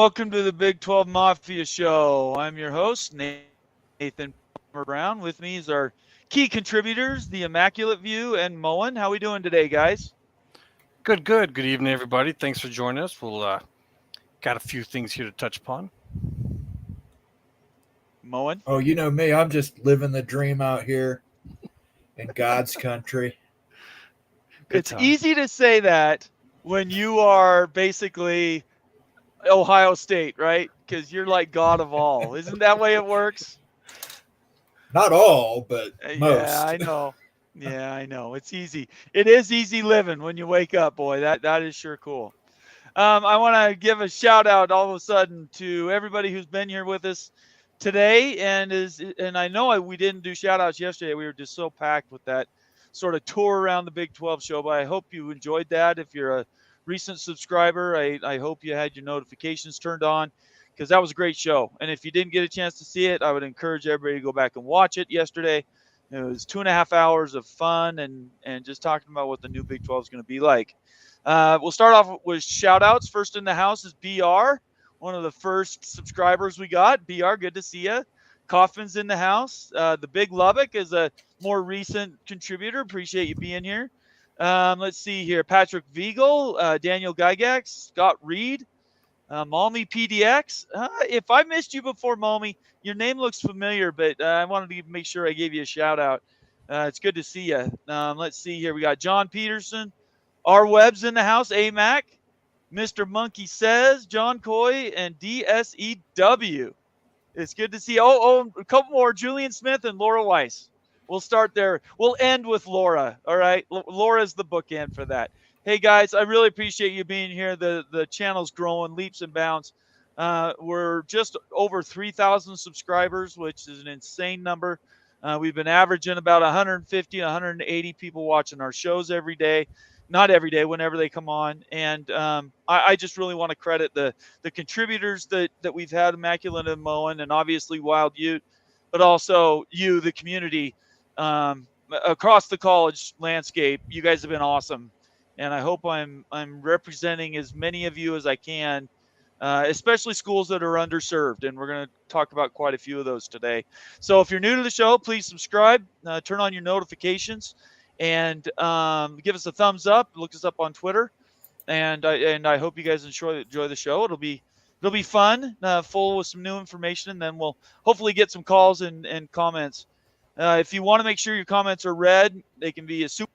welcome to the Big 12 Mafia Show. I'm your host, Nathan Brown. With me is our key contributors, the Immaculate View and Moen. How we doing today, guys? Good, good. Good evening, everybody. Thanks for joining us. We'll got a few things here to touch upon. Moen? Oh, you know me. I'm just living the dream out here in God's country. Good It's time. easy to say that when you are basically Ohio State, right? Because you're like God of all. Isn't that way it works? Not all, but Yeah, most. I know. Yeah, I know. It's easy. It is easy living when you wake up, boy. That is sure cool. I want to give a shout out all of a sudden to everybody who's been here with us today, and I know we didn't do shout outs yesterday. We were just so packed with that sort of tour around the Big 12 show, but I hope you enjoyed that. If you're a recent subscriber, I hope you had your notifications turned on because that was a great show. And if you didn't get a chance to see it, I would encourage everybody to go back and watch it yesterday. It was 2.5 hours of fun and just talking about what the new Big 12 is going to be like. We'll start off with shout outs. First in the house is BR, one of the first subscribers we got. BR, good to see you. Kaufman's in the house. The Big Lubbock is a more recent contributor. Appreciate you being here. Let's see here. Patrick Viegel, Daniel Gygax, Scott Reed, Malmy PDX. If I missed you before, Malmy, your name looks familiar, but I wanted to make sure I gave you a shout out. It's good to see you. Let's see here. We got John Peterson. R Webb's in the house, AMAC, Mr. Monkey Says, John Coy, and DSEW. It's good to see. A couple more, Julian Smith and Laura Weiss. We'll start there. We'll end with Laura, all right? Laura's the bookend for that. Hey, guys, I really appreciate you being here. The channel's growing leaps and bounds. We're just over 3,000 subscribers, which is an insane number. We've been averaging about 150, 180 people watching our shows every day. Not every day, whenever they come on. And I just really want to credit the contributors that we've had, Immaculate and Moen, and obviously Wild Ute, but also you, the community, across the college landscape. You guys have been awesome. And I hope I'm representing as many of you as I can, especially schools that are underserved. And we're going to talk about quite a few of those today. So if you're new to the show, please subscribe, turn on your notifications, and give us a thumbs up. Look us up on Twitter, and I hope you guys enjoy the show. It'll be fun, full with some new information, and then we'll hopefully get some calls and comments. If you want to make sure your comments are read, they can be a super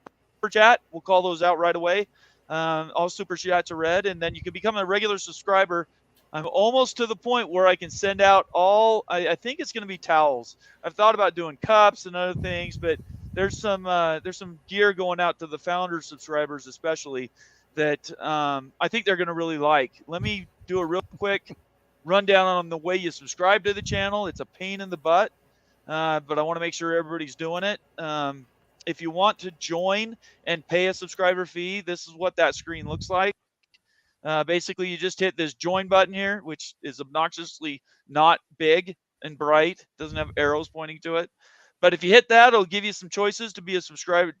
chat. We'll call those out right away. All super chats are read, and then you can become a regular subscriber. I'm almost to the point where I can send out all. I think it's going to be towels. I've thought about doing cups and other things, but there's some gear going out to the founder subscribers especially that I think they're going to really like. Let me do a real quick rundown on the way you subscribe to the channel. It's a pain in the butt, but I want to make sure everybody's doing it. If you want to join and pay a subscriber fee, this is what that screen looks like. Basically, you just hit this join button here, which is obnoxiously not big and bright. Doesn't have arrows pointing to it. But if you hit that, it'll give you some choices to be a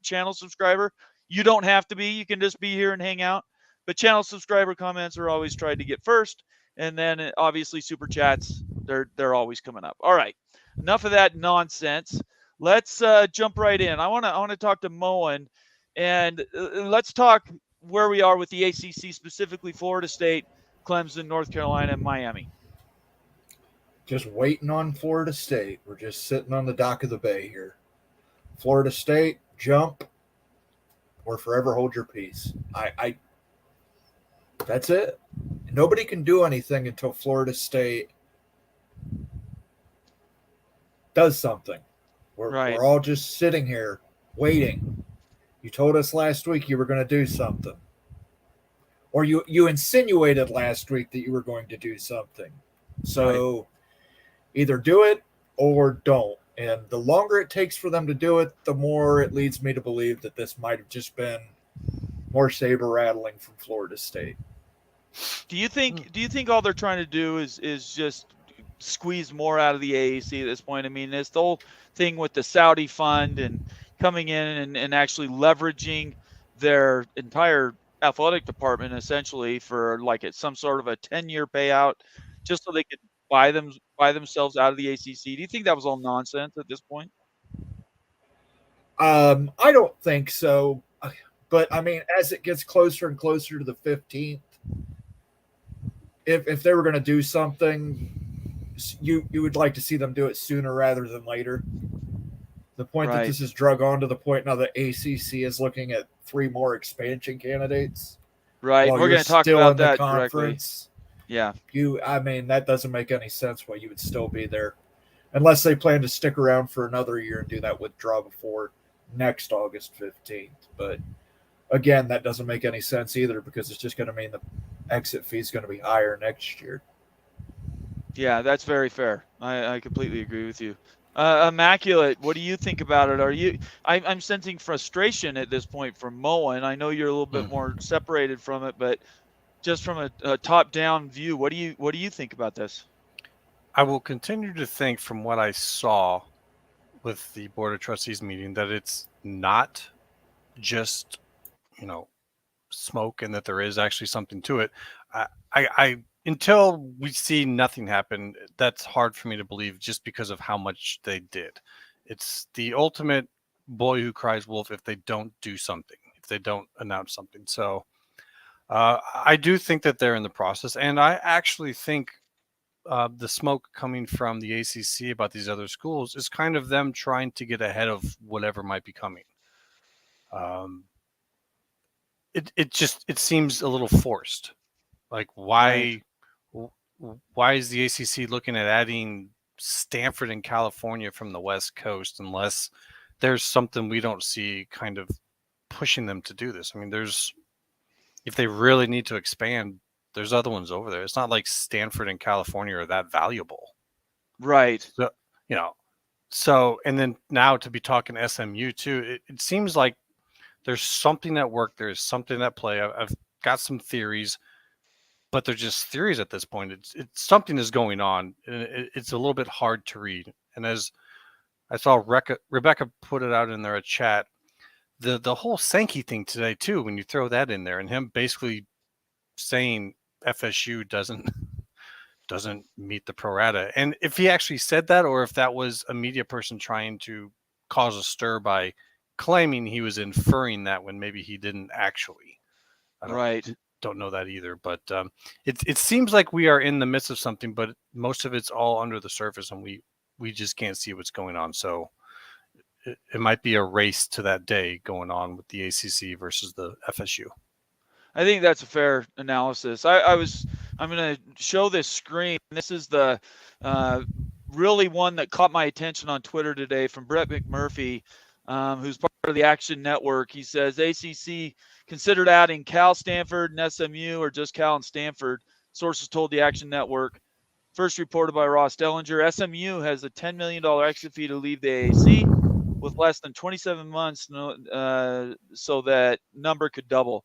channel subscriber. You don't have to be. You can just be here and hang out. But channel subscriber comments are always tried to get first. And then obviously super chats, they're always coming up. All right. Enough of that nonsense. Let's jump right in. I want to talk to Moen, and let's talk where we are with the ACC, specifically Florida State, Clemson, North Carolina, and Miami. Just waiting on Florida State. We're just sitting on the dock of the bay here. Florida State, jump or forever hold your peace. That's it. Nobody can do anything until Florida State does something. We're all just sitting here waiting. You told us last week you were going to do something. Or you insinuated last week that you were going to do something. So either do it or don't. And the longer it takes for them to do it, the more it leads me to believe that this might have just been more saber rattling from Florida State. Do you think all they're trying to do is just squeeze more out of the AAC at this point? I mean, this the whole thing with the Saudi fund and coming in and actually leveraging their entire athletic department essentially for like some sort of a 10-year payout, just so they could buy themselves out of the ACC. Do you think that was all nonsense at this point? I don't think so. But I mean, as it gets closer and closer to the 15th, if they were going to do something, you would like to see them do it sooner rather than later. The point that this is drug on to the point now that ACC is looking at 3 more expansion candidates. Right. While We're going to talk about that directly. Yeah. I mean, that doesn't make any sense why you would still be there. Unless they plan to stick around for another year and do that withdrawal before next August 15th. But again, that doesn't make any sense either because it's just going to mean the exit fee is going to be higher next year. Yeah, that's very fair. I completely agree with you. Immaculate, what do you think about it? I'm sensing frustration at this point from Moa, and I know you're a little bit more separated from it, but just from a top-down view, what do you think about this? I will continue to think from what I saw with the Board of Trustees meeting that it's not just, smoke and that there is actually something to it. I until we see nothing happen, that's hard for me to believe just because of how much they did. It's the ultimate boy who cries wolf if they don't do something, if they don't announce something. So I do think that they're in the process, and I actually think the smoke coming from the ACC about these other schools is kind of them trying to get ahead of whatever might be coming. It seems a little forced. Like why is the ACC looking at adding Stanford and California from the West Coast unless there's something we don't see kind of pushing them to do this? I mean, if they really need to expand, there's other ones over there. It's not like Stanford and California are that valuable. Right. So, and then now to be talking SMU too, it seems like there's something at work. There's something at play. I've got some theories, but they're just theories at this point. It's something is going on, and it's a little bit hard to read. And as I saw Rebecca put it out in their chat, the whole Sankey thing today too, when you throw that in there, and him basically saying FSU doesn't meet the pro rata. And if he actually said that, or if that was a media person trying to cause a stir by claiming he was inferring that when maybe he didn't actually. I don't know that either, but it seems like we are in the midst of something, but most of it's all under the surface, and we just can't see what's going on. So it might be a race to that day going on with the ACC versus the FSU. I think that's a fair analysis. I'm going to show this screen. This is the really one that caught my attention on Twitter today from Brett McMurphy, who's part of the Action Network. He says ACC considered adding Cal, Stanford, and SMU, or just Cal and Stanford. Sources told the Action Network. First reported by Ross Dellinger. SMU has a $10 million exit fee to leave the AAC with less than 27 months, so that number could double.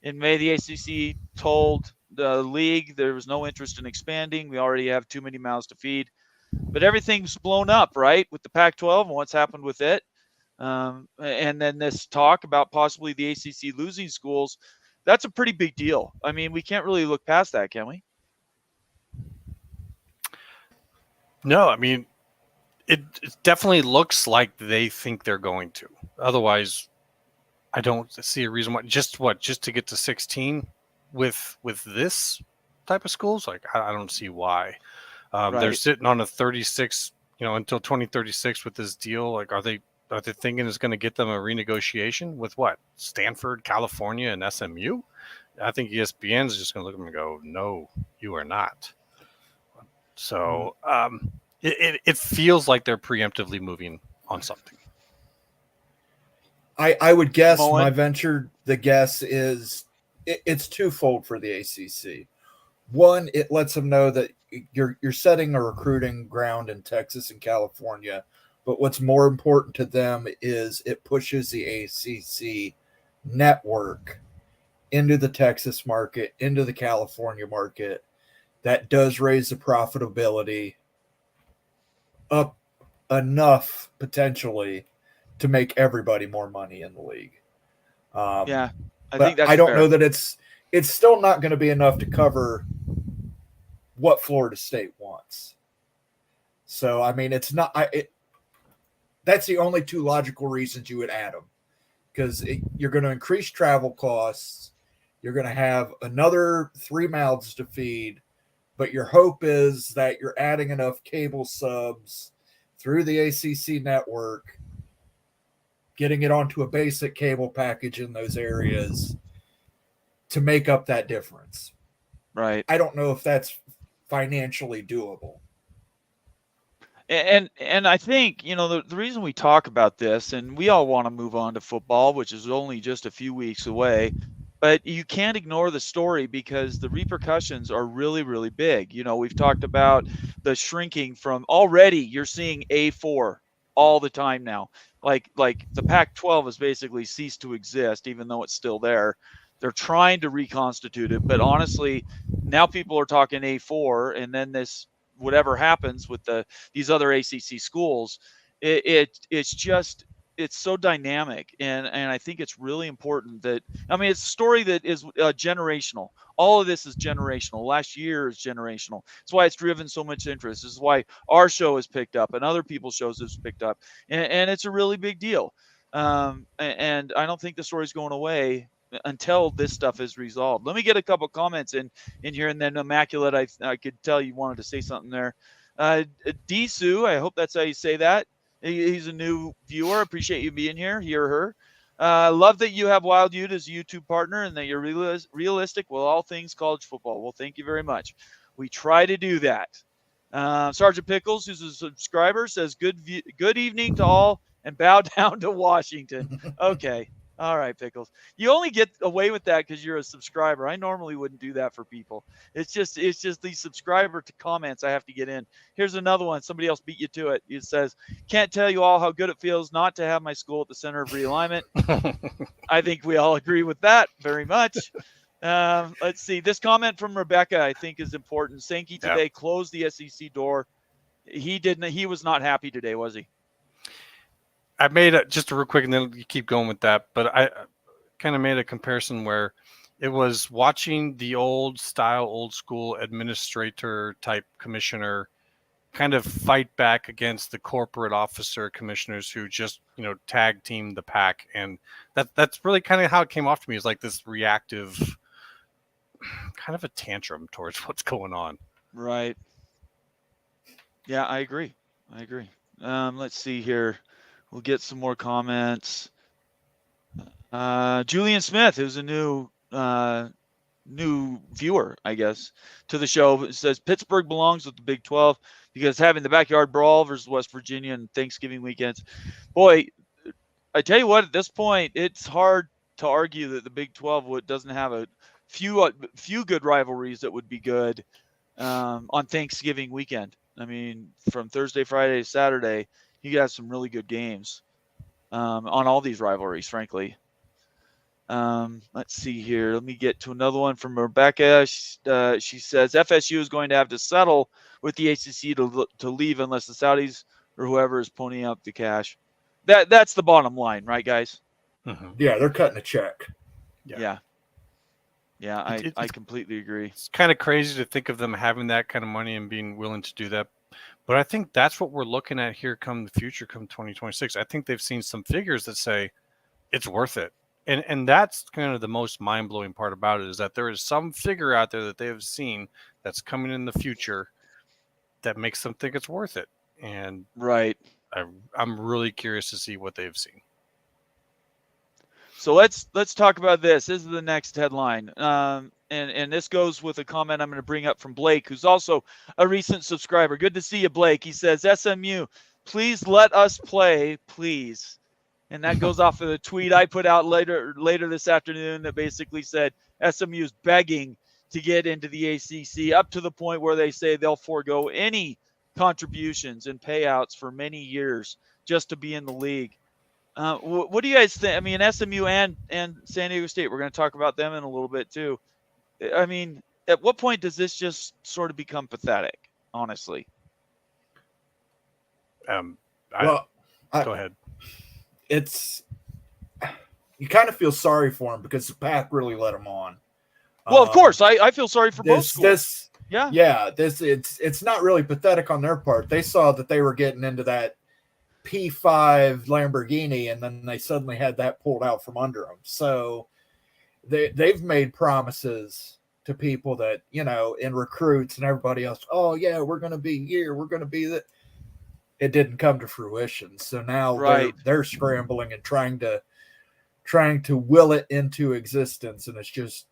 In May, the ACC told the league there was no interest in expanding. We already have too many mouths to feed. But everything's blown up, right, with the Pac-12 and what's happened with it. And then this talk about possibly the ACC losing schools, that's a pretty big deal. I mean, we can't really look past that, can we? No, I mean, it definitely looks like they think they're going to. Otherwise, I don't see a reason why. Just to get to 16 with this type of schools? Like, I don't see why. They're sitting on a 36, until 2036 with this deal. Like, are they thinking it's going to get them a renegotiation with what? Stanford, California, and SMU? I think ESPN is just going to look at them and go, no, you are not. So it feels like they're preemptively moving on something. I would guess the guess is it's twofold for the ACC. One, it lets them know that you're setting a recruiting ground in Texas and California, but what's more important to them is it pushes the ACC network into the Texas market, into the California market. That does raise the profitability up enough potentially to make everybody more money in the league. Yeah. I think that's I don't fair. know that it's still not going to be enough to cover what Florida State wants. So I mean, it's not. That's the only two logical reasons you would add them, because you're going to increase travel costs. You're going to have another 3 mouths to feed, but your hope is that you're adding enough cable subs through the ACC network, getting it onto a basic cable package in those areas to make up that difference. Right. I don't know if that's financially doable. And I think, the reason we talk about this, and we all want to move on to football, which is only just a few weeks away, but you can't ignore the story because the repercussions are really, really big. We've talked about the shrinking from already you're seeing A4 all the time now. Like the Pac-12 has basically ceased to exist, even though it's still there. They're trying to reconstitute it, but honestly, now people are talking A4, and then this whatever happens with these other ACC schools, it's so dynamic, and I think it's really important that it's a story that is generational. All of this is generational. Last year is generational. That's why it's driven so much interest. This is why our show has picked up, and other people's shows have picked up, and it's a really big deal. And I don't think the story's going away until this stuff is resolved. Let me get a couple comments in here, and then Immaculate, I could tell you wanted to say something there. Disu, I hope that's how you say that. He's a new viewer. Appreciate you being here. He or her. Love that you have Wild Ute as a YouTube partner and that you're realistic with all things college football. Well, thank you very much. We try to do that. Sergeant Pickles, who's a subscriber, says good evening to all and bow down to Washington. Okay. All right, Pickles. You only get away with that because you're a subscriber. I normally wouldn't do that for people. It's just these subscriber to comments I have to get in. Here's another one. Somebody else beat you to it. It says, can't tell you all how good it feels not to have my school at the center of realignment. I think we all agree with that very much. Let's see. This comment from Rebecca, I think, is important. Sankey today closed the SEC door. He was not happy today, was he? I made just a real quick, and then you keep going with that. But I kind of made a comparison where it was watching the old school administrator type commissioner kind of fight back against the corporate officer commissioners who just, tag team the pack. And that's really kind of how it came off to me, is like this reactive kind of a tantrum towards what's going on. Right. Yeah, I agree. Let's see here. We'll get some more comments. Julian Smith, who's a new viewer, I guess, to the show, says Pittsburgh belongs with the Big 12 because having the backyard brawl versus West Virginia and Thanksgiving weekends. Boy, I tell you what, at this point, it's hard to argue that the Big 12 doesn't have a few good rivalries that would be good on Thanksgiving weekend. From Thursday, Friday, Saturday, you got some really good games on all these rivalries, frankly. Let's see here. Let me get to another one from Rebecca. She says FSU is going to have to settle with the ACC to leave unless the Saudis or whoever is ponying up the cash. That's the bottom line, right, guys? Mm-hmm. Yeah, they're cutting a check. Yeah. I completely agree. It's kind of crazy to think of them having that kind of money and being willing to do that. But I think that's what we're looking at here come the future, come 2026. I think they've seen some figures that say it's worth it. And that's kind of the most mind-blowing part about it, is that there is some figure out there that they have seen that's coming in the future that makes them think it's worth it. And right. I'm really curious to see what they've seen. So let's talk about this. This is the next headline. And this goes with a comment I'm going to bring up from Blake, who's also a recent subscriber. Good to see you, Blake. He says, SMU, please let us play, please. And that goes off of the tweet I put out later this afternoon that basically said SMU is begging to get into the ACC, up to the point where they say they'll forego any contributions and payouts for many years just to be in the league. What do you guys think? SMU and San Diego State, we're going to talk about them in a little bit too. At what point does this just sort of become pathetic, honestly? Go ahead. you kind of feel sorry for them because the Pac really let them on. Well, of course, I feel sorry for both schools. It's not really pathetic on their part. They saw that they were getting into that P5 Lamborghini, and then they suddenly had that pulled out from under them. So they've made promises to people that, in recruits and everybody else, oh yeah, we're going to be here, we're going to be that. It didn't come to fruition. So now they're scrambling and trying to will it into existence. And it's just,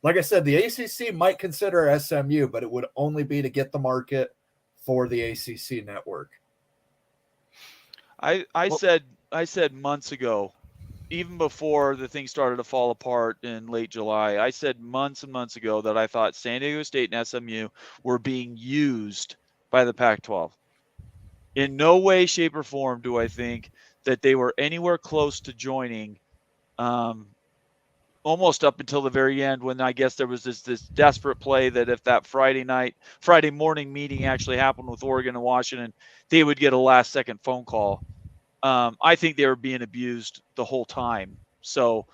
like I said, the ACC might consider SMU, but it would only be to get the market for the ACC network. I said months ago, even before the thing started to fall apart in late July, I said months and months ago that I thought San Diego State and SMU were being used by the Pac-12. In no way, shape, or form do I think that they were anywhere close to joining, almost up until the very end, when I guess there was this desperate play that if that Friday morning meeting actually happened with Oregon and Washington, they would get a last-second phone call. I think they were being abused the whole time. So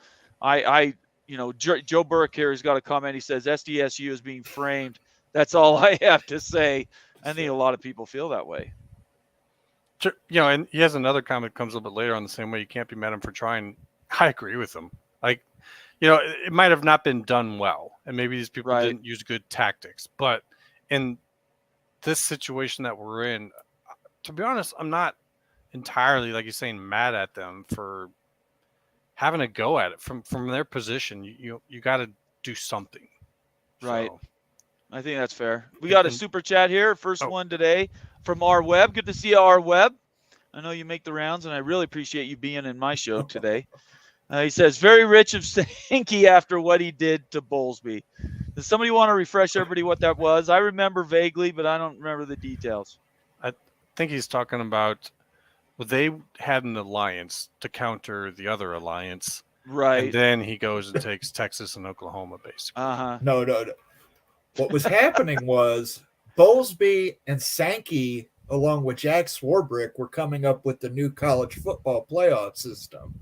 Joe Burke here has got a comment. He says SDSU is being framed. That's all I have to say. I think a lot of people feel that way. And he has another comment comes a little bit later on the same way. You can't be mad at him for trying. I agree with him. Like, it might have not been done well, and maybe these people didn't use good tactics. But in this situation that we're in, to be honest, I'm not entirely, like you're saying, mad at them for having a go at it from their position. You got to do something, right? So. I think that's fair. We got a super chat here, first one today from R Webb. Good to see you, R Webb. I know you make the rounds, and I really appreciate you being in my show today. He says, very rich of Sankey after what he did to Bowlesby. Does somebody want to refresh everybody what that was? I remember vaguely, but I don't remember the details. I think he's talking about, they had an alliance to counter the other alliance. Right. And then he goes and takes Texas and Oklahoma, basically. No. What was happening was Bowlesby and Sankey, along with Jack Swarbrick, were coming up with the new college football playoff system,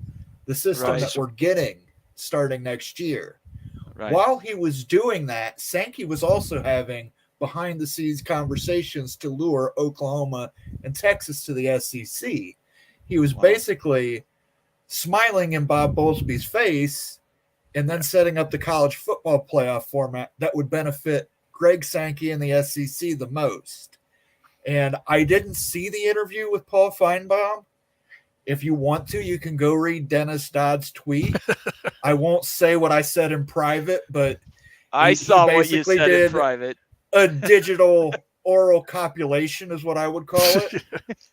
the system that we're getting starting next year. Right. While he was doing that, Sankey was also having behind-the-scenes conversations to lure Oklahoma and Texas to the SEC. He was basically smiling in Bob Bowlesby's face and then setting up the college football playoff format that would benefit Greg Sankey and the SEC the most. And I didn't see the interview with Paul Feinbaum. If you want to, you can go read Dennis Dodd's tweet. I won't say what I said in private, but I saw what you said in private. A digital oral copulation is what I would call it.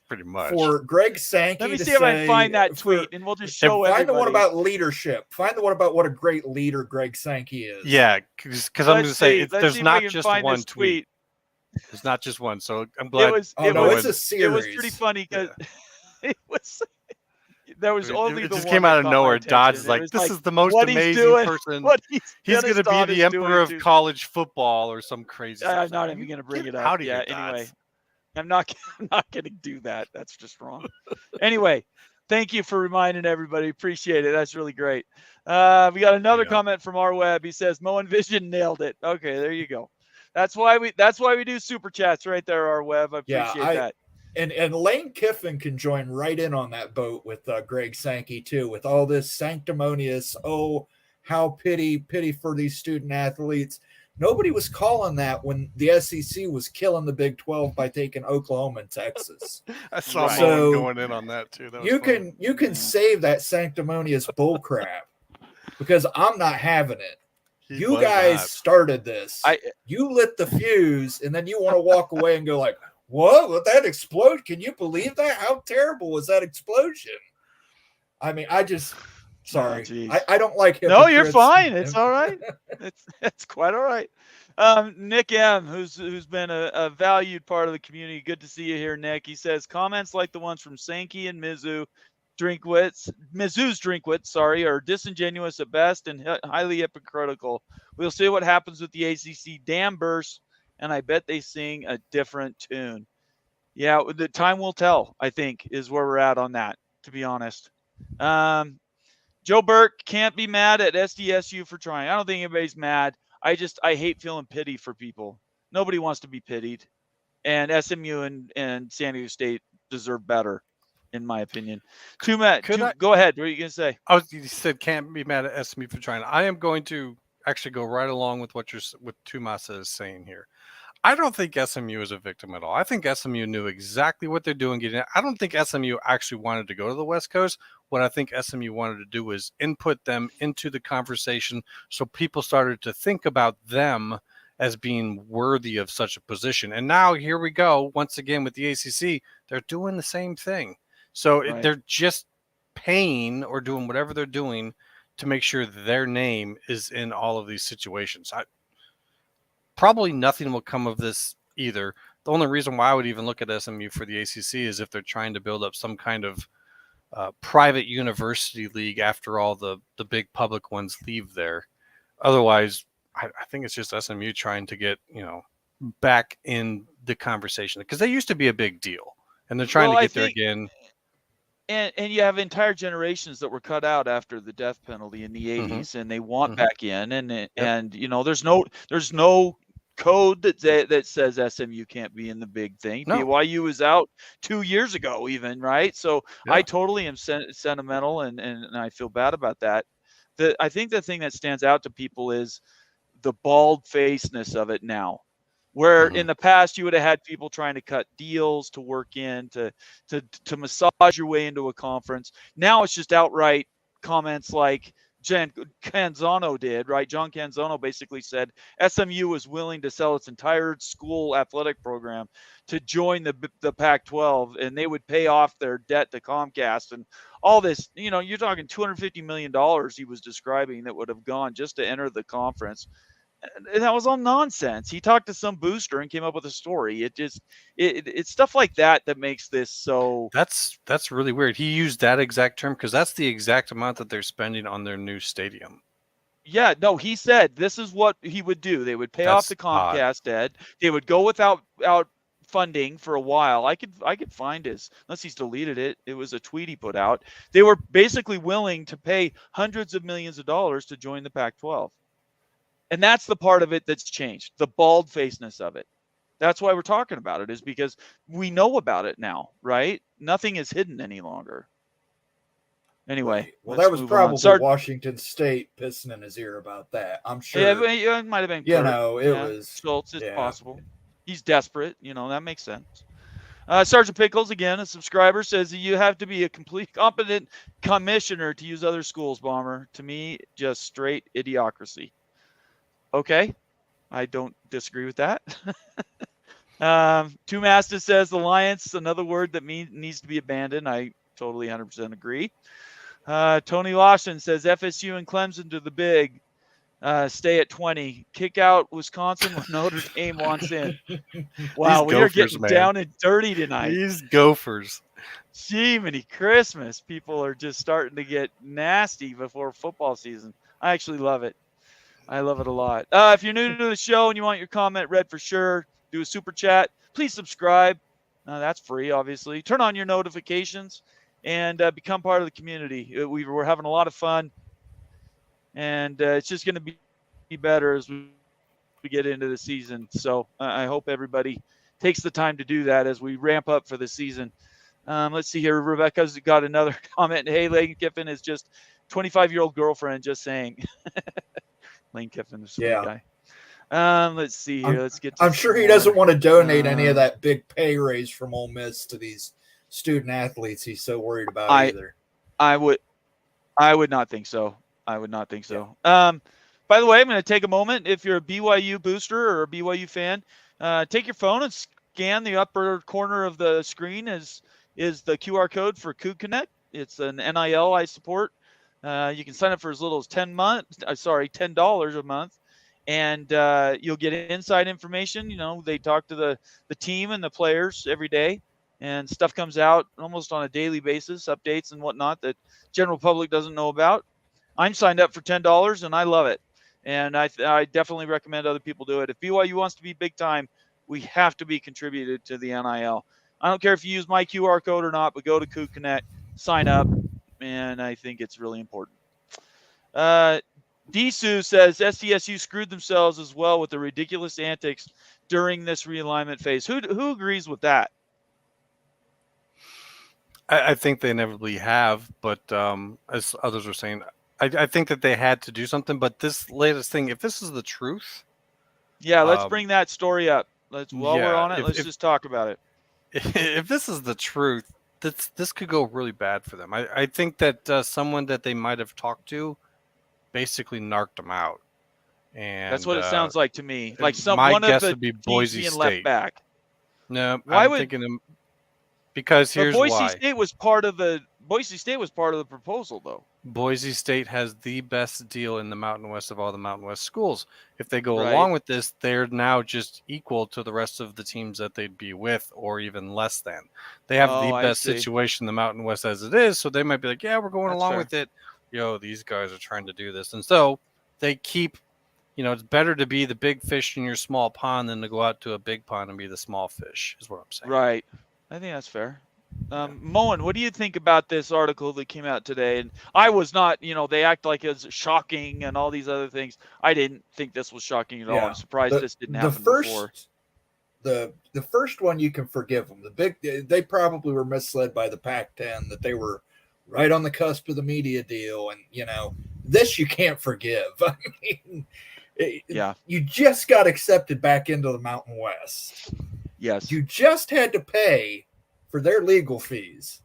Pretty much. For Greg Sankey. Let me see if I can find that tweet, and we'll just show everybody. Find the one about leadership. Find the one about what a great leader Greg Sankey is. Yeah, because I'm going to say there's not just one tweet. There's not just one, so I'm glad. It's a series. It was pretty funny because it was. There was only it the just one came out of that nowhere. caught my Dodge is attention. like, this is the most amazing person. He's going to be the emperor of college football or some crazy. I'm not even going to bring it up. Yeah. Anyway, I'm not going to do that. That's just wrong. Anyway, thank you for reminding everybody. Appreciate it. That's really great. We got another comment from R Webb. He says, Mo and Vision nailed it. Okay, there you go. That's why we do super chats right there, R Webb. I appreciate that. And Lane Kiffin can join right in on that boat with Greg Sankey too, with all this sanctimonious, how pity for these student athletes. Nobody was calling that when the SEC was killing the Big 12 by taking Oklahoma and Texas. I saw someone going in on that too. That you can save that sanctimonious bullcrap because I'm not having it. You guys started this. You lit the fuse, and then you want to walk away and go like, what? Would that explode? Can you believe that? How terrible was that explosion? I mean, sorry. I don't like hypocrites. No, you're fine. It's all right. It's quite all right. Nick M, who's been a valued part of the community. Good to see you here, Nick. He says comments like the ones from Sankey and Mizzou's Drinkwitz, are disingenuous at best and highly hypocritical. We'll see what happens with the ACC dam burst, and I bet they sing a different tune. Yeah, the time will tell, I think, is where we're at on that, to be honest. Joe Burke can't be mad at SDSU for trying. I don't think anybody's mad. I hate feeling pity for people. Nobody wants to be pitied. And SMU and San Diego State deserve better, in my opinion. Go ahead. What are you going to say? You said can't be mad at SMU for trying. I am going to actually go right along with what Tumasa is saying here. I don't think SMU is a victim at all. I think SMU knew exactly what they're doing. I don't think SMU actually wanted to go to the West Coast. What I think SMU wanted to do was input them into the conversation so people started to think about them as being worthy of such a position. And now here we go, once again with the ACC, they're doing the same thing. So they're just paying or doing whatever they're doing to make sure their name is in all of these situations. Probably nothing will come of this either. The only reason why I would even look at SMU for the ACC is if they're trying to build up some kind of private university league after all the big public ones leave there. Otherwise, I think it's just SMU trying to get, back in the conversation because they used to be a big deal and they're trying to get there again. And you have entire generations that were cut out after the death penalty in the 80s and they want back in and there's no code that says SMU can't be in the big thing. No. BYU was out 2 years ago even, right? So I totally am sentimental and I feel bad about that. I think the thing that stands out to people is the bald-facedness of it now. Where in the past you would have had people trying to cut deals to work in to massage your way into a conference. Now it's just outright comments like John Canzano did, right? John Canzano basically said SMU was willing to sell its entire school athletic program to join the Pac-12, and they would pay off their debt to Comcast and all this. You're talking $250 million he was describing that would have gone just to enter the conference. And that was all nonsense. He talked to some booster and came up with a story. It's stuff like that makes this so. That's really weird. He used that exact term because that's the exact amount that they're spending on their new stadium. Yeah, no, he said this is what he would do. They would pay off the Comcast debt. They would go without funding for a while. I could find his, unless he's deleted it. It was a tweet he put out. They were basically willing to pay hundreds of millions of dollars to join the Pac-12. And that's the part of it that's changed, the bald-facedness of it. That's why we're talking about it, is because we know about it now, right? Nothing is hidden any longer. Anyway. Right. Well, that was probably Washington State pissing in his ear about that. I'm sure. Yeah, it might have been Kurt. It was. Schultz, it's possible. He's desperate. That makes sense. Sergeant Pickles, again, a subscriber, says that you have to be a complete competent commissioner to use other schools, Bomber. To me, just straight idiocracy. Okay, I don't disagree with that. Two Masta says alliance, another word that needs to be abandoned. I totally 100% agree. Tony Lawson says FSU and Clemson to the big. Stay at 20. Kick out Wisconsin when Notre Dame wants in. Wow, we are getting down and dirty tonight. These Gophers. Jiminy Christmas. People are just starting to get nasty before football season. I actually love it. I love it a lot. If you're new to the show and you want your comment read for sure, do a super chat. Please subscribe. That's free, obviously. Turn on your notifications and become part of the community. We're having a lot of fun, and it's just going to be better as we get into the season. So I hope everybody takes the time to do that as we ramp up for the season. Let's see here. Rebecca's got another comment. Hey, Lane Kiffin is just 25-year-old girlfriend, just saying. Lane Kiffin is a guy. Let's see here. Let's get. I'm sure he doesn't want to donate any of that big pay raise from Ole Miss to these student athletes. He's so worried about either. I would not think so. By the way, I'm going to take a moment. If you're a BYU booster or a BYU fan, take your phone and scan the upper corner of the screen. Is the QR code for Coug Connect? It's an NIL I support. You can sign up for as little as $10 a month, and you'll get inside information. They talk to the team and the players every day, and stuff comes out almost on a daily basis, updates and whatnot that general public doesn't know about. I'm signed up for $10, and I love it, and I definitely recommend other people do it. If BYU wants to be big time, we have to be contributed to the NIL. I don't care if you use my QR code or not, but go to Coug Connect, sign up. And I think it's really important. Disu says SDSU screwed themselves as well with the ridiculous antics during this realignment phase. Who agrees with that? I think they inevitably have, but as others were saying, I think that they had to do something. But this latest thing, if this is the truth, yeah, let's bring that story up. While we're on it, let's just talk about it. If this is the truth, this could go really bad for them. I think that someone that they might have talked to basically narked them out. And that's what it sounds like to me. Like my one guess of the would be teams Boise being State. left back. No, I'm thinking because here's Boise why. State was part of the proposal, though. Boise State has the best deal in the Mountain West of all the Mountain West schools. If they go along with this, they're now just equal to the rest of the teams that they'd be with, or even less than. They have the best situation in the Mountain West as it is, so they might be like, yeah, we're going along with it. These guys are trying to do this. And so they keep, it's better to be the big fish in your small pond than to go out to a big pond and be the small fish, is what I'm saying. Right. I think that's fair. Moen, what do you think about this article that came out today? And I was not, they act like it's shocking and all these other things. I didn't think this was shocking at all. I'm surprised this didn't happen before. The first one you can forgive them. They probably were misled by the Pac-10 that they were right on the cusp of the media deal, and this you can't forgive. I mean, you just got accepted back into the Mountain West. Yes, you just had to pay for their legal fees,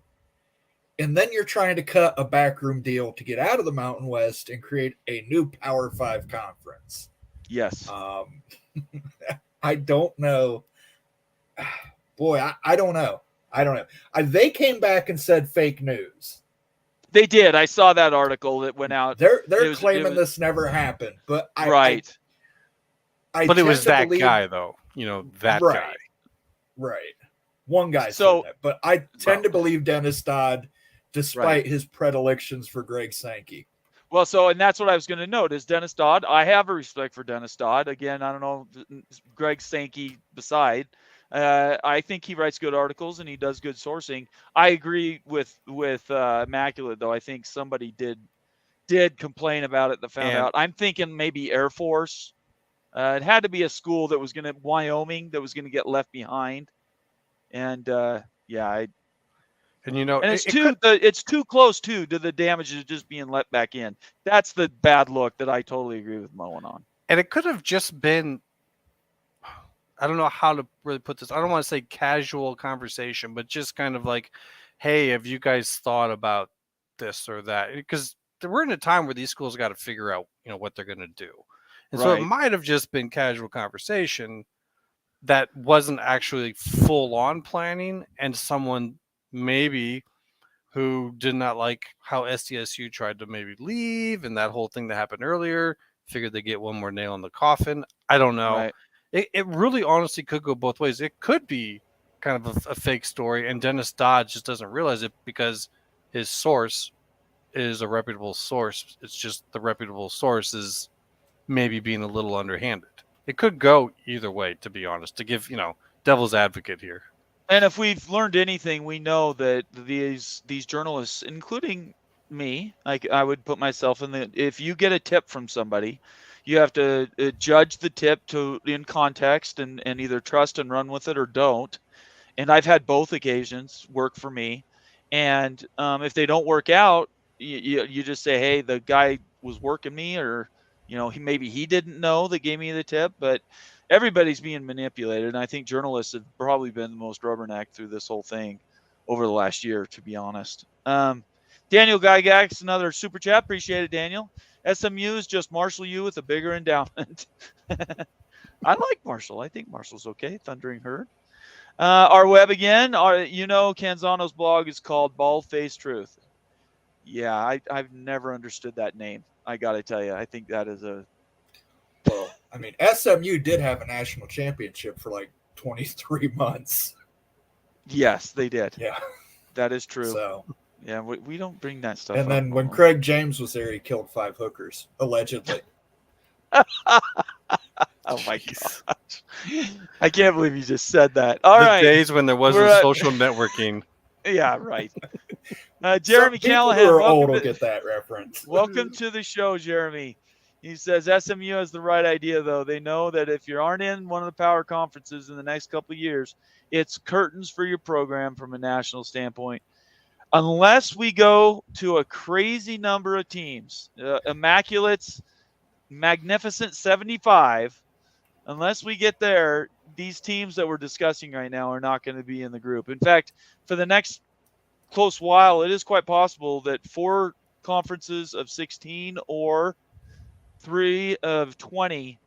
and then you're trying to cut a backroom deal to get out of the Mountain West and create a new Power 5 conference. Yes. I don't know. Boy, I don't know. They came back and said fake news. They did. I saw that artitle that went out. They're claiming this never happened, but but it was that guy, though. That guy. Right. One guy said that, but I tend to believe Dennis Dodd, despite his predilections for Greg Sankey. Well, and that's what I was going to note is Dennis Dodd. I have a respect for Dennis Dodd. Again, I don't know Greg Sankey beside. I think he writes good articles and he does good sourcing. I agree with Immaculate, though. I think somebody did complain about it that found out. I'm thinking maybe Air Force. It had to be a school that was Wyoming that was going to get left behind. And it's too close to the damages just being let back in. That's the bad look that I totally agree with Moen on. And it could have just been, I don't know how to really put this. I don't want to say casual conversation, but just kind of like, hey, have you guys thought about this or that? Because we're in a time where these schools got to figure out, what they're going to do. And so it might have just been casual conversation that wasn't actually full on planning, and someone maybe who did not like how SDSU tried to maybe leave and that whole thing that happened earlier, figured they get one more nail in the coffin. I don't know. Right. It really honestly could go both ways. It could be kind of a fake story, and Dennis Dodd just doesn't realize it because his source is a reputable source. It's just the reputable source is maybe being a little underhanded. It could go either way, to be honest, to give, devil's advocate here. And if we've learned anything, we know that these journalists, including me, I would put myself if you get a tip from somebody, you have to judge the tip in context and either trust and run with it or don't. And I've had both occasions work for me. And if they don't work out, you just say, hey, the guy was working me, or maybe he didn't know that gave me the tip. But everybody's being manipulated, and I think journalists have probably been the most rubbernecked through this whole thing over the last year, to be honest. Daniel Gygax, another super chat. Appreciate it, Daniel. SMU is just Marshall U with a bigger endowment. I like Marshall. I think Marshall's okay. Thundering Herd. Our web again. Canzano's blog is called Bald Face Truth. Yeah, I've never understood that name. I got to tell you, I think that is a... Well, I mean, SMU did have a national championship for like 23 months. Yes, they did. Yeah. That is true. So, yeah, we don't bring that stuff up. And then when Craig James was there, he killed 5 hookers, allegedly. Oh, my gosh. I can't believe you just said that. All right. The days when there wasn't social networking. Yeah, right. Jeremy Some people Callahan, who are old will get that reference. welcome to the show, Jeremy. He says SMU has the right idea, though. They know that if you aren't in one of the power conferences in the next couple of years, it's curtains for your program from a national standpoint. Unless we go to a crazy number of teams, Immaculate's magnificent 75, unless we get there, these teams that we're discussing right now are not going to be in the group. In fact, for the next close while, it is quite possible that 4 conferences of 16 or 3 of 20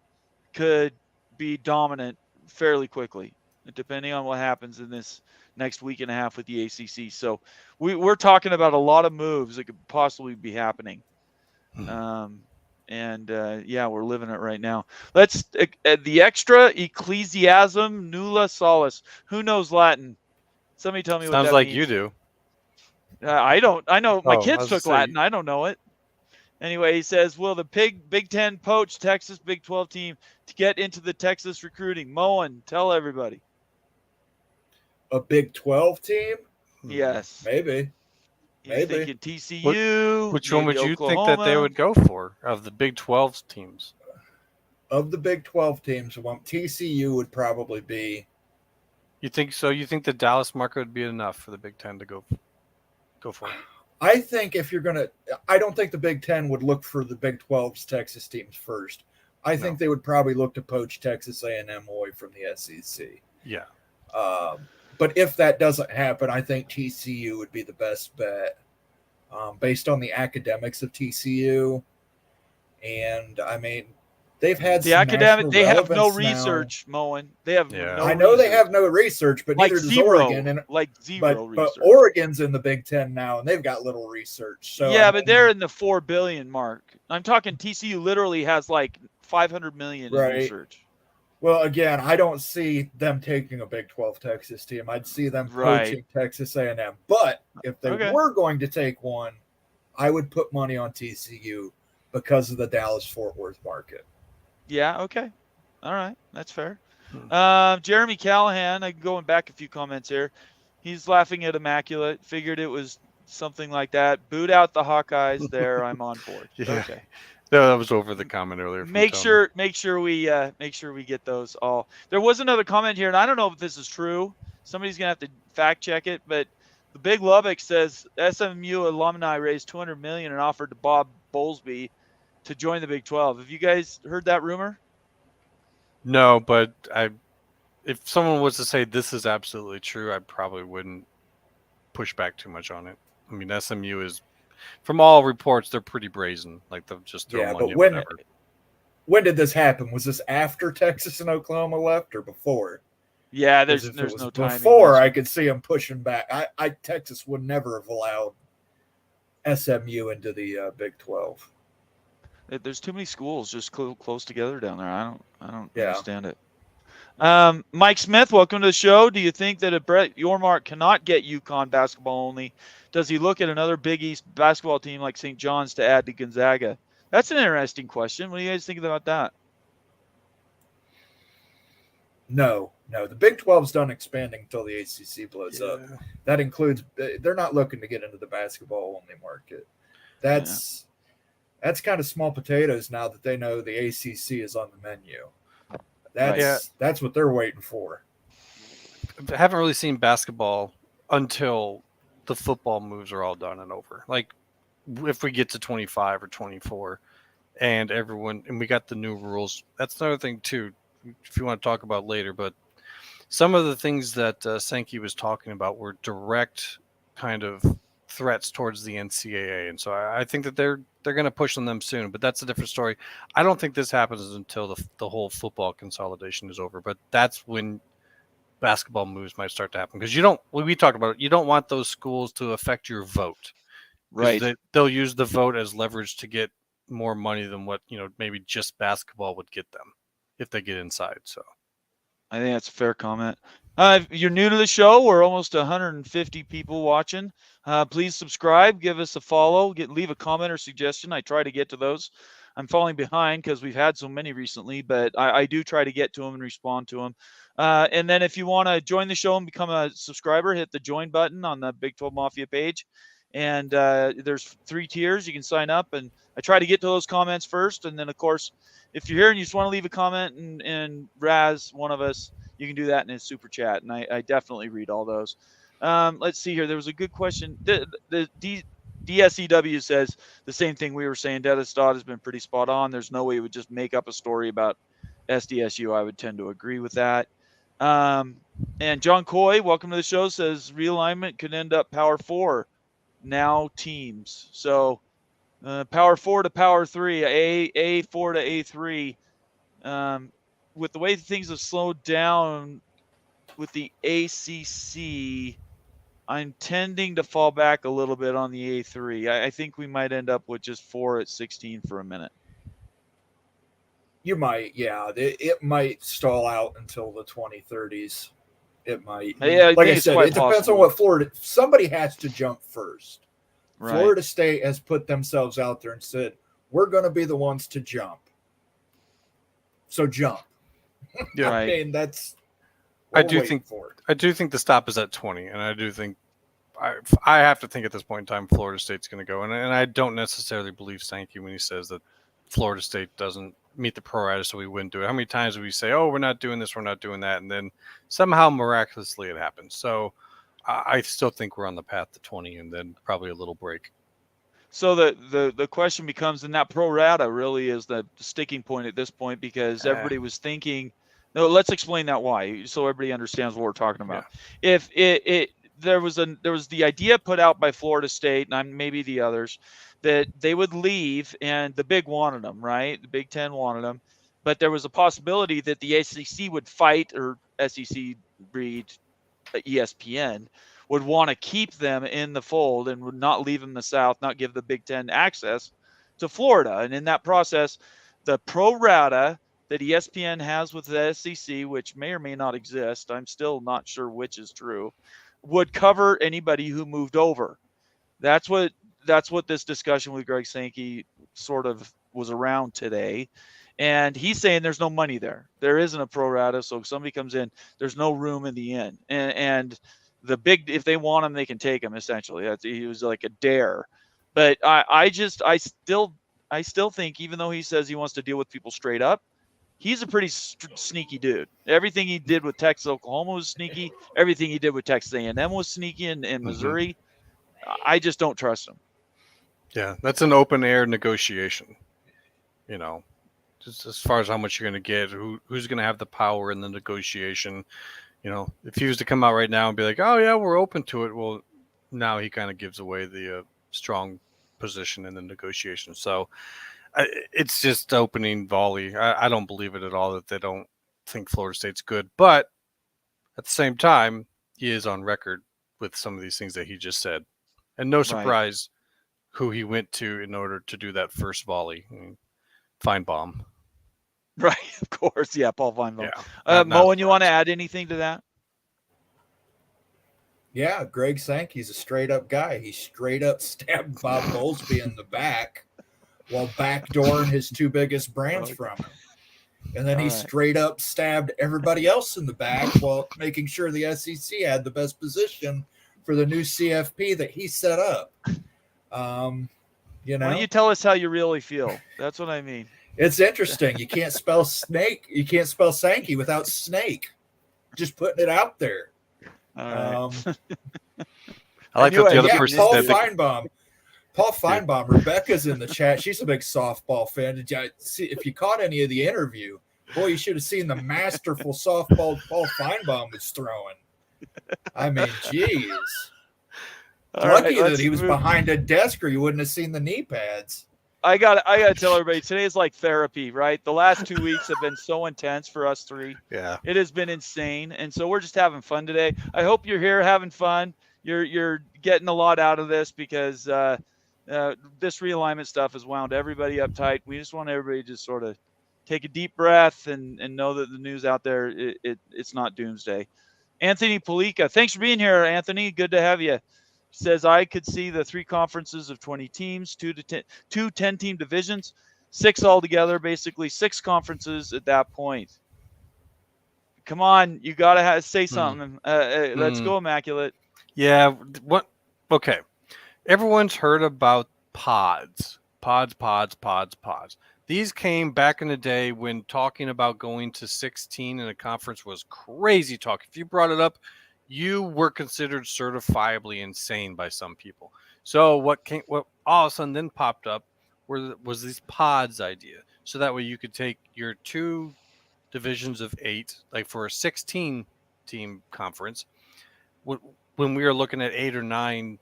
could be dominant fairly quickly, depending on what happens in this next week and a half with the ACC. So we're talking about a lot of moves that could possibly be happening. Yeah, we're living it right now. Let's the extra ecclesiasm nulla salus. Who knows Latin? Somebody tell me what that means. Sounds like you do. I don't. I know my kids was took gonna say- Latin. I don't know it. Anyway, he says, will the Big Ten poach Texas Big 12 team to get into the Texas recruiting? Moen, tell everybody. A Big 12 team? Yes. Maybe. He's Maybe. thinking TCU. Which one would maybe you think that they Oklahoma. would go for of the Big 12 teams? Of the Big 12 teams, TCU would probably be. You think so? You think the Dallas market would be enough for the Big Ten to go for? I think if you're going to – I don't think the Big Ten would look for the Big 12's Texas teams first. I think they would probably look to poach Texas A&M away from the SEC. Yeah. But if that doesn't happen, I think TCU would be the best bet based on the academics of TCU. And, I mean, they've had the some academic. They have no relevance now. research, Moen. They have no I know research. they have no research, but like neither does zero, Oregon. And like zero but research. Oregon's in the Big Ten now, and they've got little research. So yeah, I but mean, they're in the 4 billion mark. I'm talking TCU literally has like 500 million in Right. research. well, again, I don't see them taking a Big 12 Texas team. I'd see them Right. poaching Texas A&M. But if they Okay. were going to take one, I would put money on TCU because of the Dallas-Fort Worth market. Yeah, okay. All right. That's fair. Jeremy Callahan, I'm going back a few comments here. He's laughing at Immaculate. Figured it was something like that. Boot out the Hawkeyes there. I'm on board. Yeah. Okay. No, that was over the comment earlier. from Make Tony. sure we get those all. There was another comment here, and I don't know if this is true. Somebody's gonna have to fact check it, but the Big Lubbock says SMU alumni raised $200 million and offered to Bob Bowlesby to join the Big 12. Have you guys heard that rumor? No, but if someone was to say this is absolutely true, I probably wouldn't push back too much on it. I mean, SMU is, from all reports, they're pretty brazen. Like they'll just throw money at whatever. When did this happen? Was this after Texas and Oklahoma left or before? Yeah, 'Cause there's if it was no timing. before, I could see them pushing back. Texas would never have allowed SMU into the Big 12. There's too many schools just close together down there. I don't Yeah. understand it. Mike Smith, welcome to the show. Do you think that if Brett Yormark cannot get UConn basketball only, does he look at another Big East basketball team like St. John's to add to Gonzaga? That's an interesting question. What do you guys think about that? No. The Big 12's done expanding until the ACC blows up. That includes they're not looking to get into the basketball only market. That's kind of small potatoes now that they know the ACC is on the menu. That's what they're waiting for. I haven't really seen basketball until the football moves are all done and over. Like if we get to 25 or 24 and we got the new rules, that's another thing too, if you want to talk about later, but some of the things that Sankey was talking about were direct kind of threats towards the NCAA. And so I think that they're going to push on them soon, but that's a different story. I don't think this happens until the whole football consolidation is over, but that's when basketball moves might start to happen. Because we talked about it, you don't want those schools to affect your vote. Right. They'll use the vote as leverage to get more money than what, maybe just basketball would get them if they get inside. So I think that's a fair comment. If you're new to the show, we're almost 150 people watching. Please subscribe, give us a follow, leave a comment or suggestion. I try to get to those. I'm falling behind because we've had so many recently, but I do try to get to them and respond to them. And then if you want to join the show and become a subscriber, hit the join button on the Big 12 Mafia page. And there's 3 tiers. You can sign up, and I try to get to those comments first. And then, of course, if you're here and you just want to leave a comment and razz one of us, you can do that in a super chat. And I definitely read all those. Let's see here. There was a good question. The DSEW says the same thing we were saying. Dennis Dodd has been pretty spot on. There's no way he would just make up a story about SDSU. I would tend to agree with that. And John Coy, welcome to the show, says realignment could end up Power 4 now teams. So Power 4 to Power 3, A4 to A3. With the way things have slowed down with the ACC, I'm tending to fall back a little bit on the A3. I think we might end up with just 4 at 16 for a minute. You might, yeah. It might stall out until the 2030s. It might. Yeah, like I said, it depends on what Florida. Somebody has to jump first. Right. Florida State has put themselves out there and said, we're going to be the ones to jump. So jump. Yeah. I mean, that's. I do think the stop is at 20, and I do think I have to think at this point in time Florida State's going to go, and I don't necessarily believe Sankey when he says that Florida State doesn't meet the pro rata, so we wouldn't do it. How many times do we say, "Oh, we're not doing this, we're not doing that," and then somehow miraculously it happens? So I still think we're on the path to 20, and then probably a little break. So the question becomes, and that pro rata really is the sticking point at this point, because everybody was thinking. No, let's explain that why, so everybody understands what we're talking about. Yeah. If there was the idea put out by Florida State and maybe the others that they would leave, and the Big wanted them, right? The Big Ten wanted them, but there was a possibility that the SEC would fight, or SEC breed ESPN would want to keep them in the fold and would not leave them the South, not give the Big Ten access to Florida. And in that process, the pro rata that ESPN has with the SEC, which may or may not exist, I'm still not sure which is true, would cover anybody who moved over. That's what this discussion with Greg Sankey sort of was around today. And he's saying there's no money there. There isn't a pro rata, so if somebody comes in, there's no room in the inn. And the Big, if they want him, they can take him, essentially. He was like a dare. But I still think, even though he says he wants to deal with people straight up, he's a pretty sneaky dude. Everything he did with Texas, Oklahoma was sneaky. Everything he did with Texas A&M was sneaky, and Missouri. I just don't trust him. Yeah, that's an open air negotiation. You know, just as far as how much you're going to get, who's going to have the power in the negotiation. You know, if he was to come out right now and be like, "Oh yeah, we're open to it," well, now he kind of gives away the strong position in the negotiation. So. It's just opening volley. I don't believe it at all that they don't think Florida State's good. But at the same time, he is on record with some of these things that he just said. And no surprise who he went to in order to do that first volley. Feinbaum. Right, of course. Yeah, Paul Feinbaum. Yeah, Moen, you want to add anything to that? Yeah, Greg Sankey's a straight-up guy. He straight up stabbed Bob Bowlesby in the back while backdooring his 2 biggest brands from him. And then he straight up stabbed everybody else in the back while making sure the SEC had the best position for the new CFP that he set up. You know, why don't you tell us how you really feel? That's what I mean. It's interesting. You can't spell snake. You can't spell Sankey without snake. Just putting it out there. All right. I like that the other person said Paul Feinbaum, Rebecca's in the chat. She's a big softball fan. Did you see, if you caught any of the interview, boy, you should have seen the masterful softball Paul Feinbaum was throwing. I mean, geez. Lucky that he was behind a desk, or you wouldn't have seen the knee pads. I got to tell everybody, today is like therapy, right? The last 2 weeks have been so intense for us 3. Yeah. It has been insane. And so we're just having fun today. I hope you're here having fun. You're getting a lot out of this, because this realignment stuff has wound everybody up tight. We just want everybody to just sort of take a deep breath and know that the news out there, it's not doomsday. Anthony Palika, thanks for being here, Anthony. Good to have you. Says I could see the 3 conferences of 20 teams, 2 10-team divisions. 6 altogether, basically 6 conferences at that point. Come on, you gotta say something. Let's go, Immaculate. Yeah. What? Okay. Everyone's heard about pods. These came back in the day when talking about going to 16 in a conference was crazy talk. If you brought it up, you were considered certifiably insane by some people. So what all of a sudden then popped up was this pods idea. So that way you could take your 2 divisions of 8, like for a 16 team conference. When we were looking at 8 or 9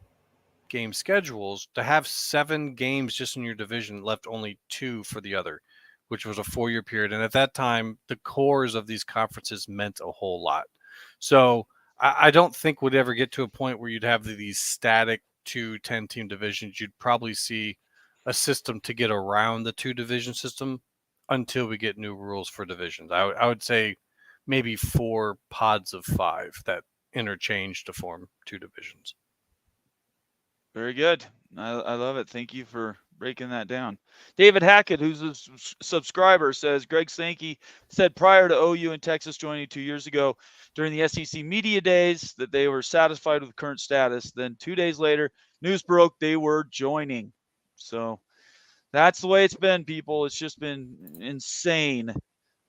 game schedules, to have 7 games just in your division left only 2 for the other, which was a 4-year period. And at that time, the cores of these conferences meant a whole lot. So I don't think we'd ever get to a point where you'd have these static 2 10-team divisions. You'd probably see a system to get around the 2 division system until we get new rules for divisions. I would say maybe 4 pods of 5 that interchange to form 2 divisions. Very good. I love it. Thank you for breaking that down. David Hackett, who's a subscriber, says Greg Sankey said prior to OU and Texas joining 2 years ago during the SEC media days that they were satisfied with current status. Then 2 days later, news broke they were joining. So that's the way it's been, people. It's just been insane.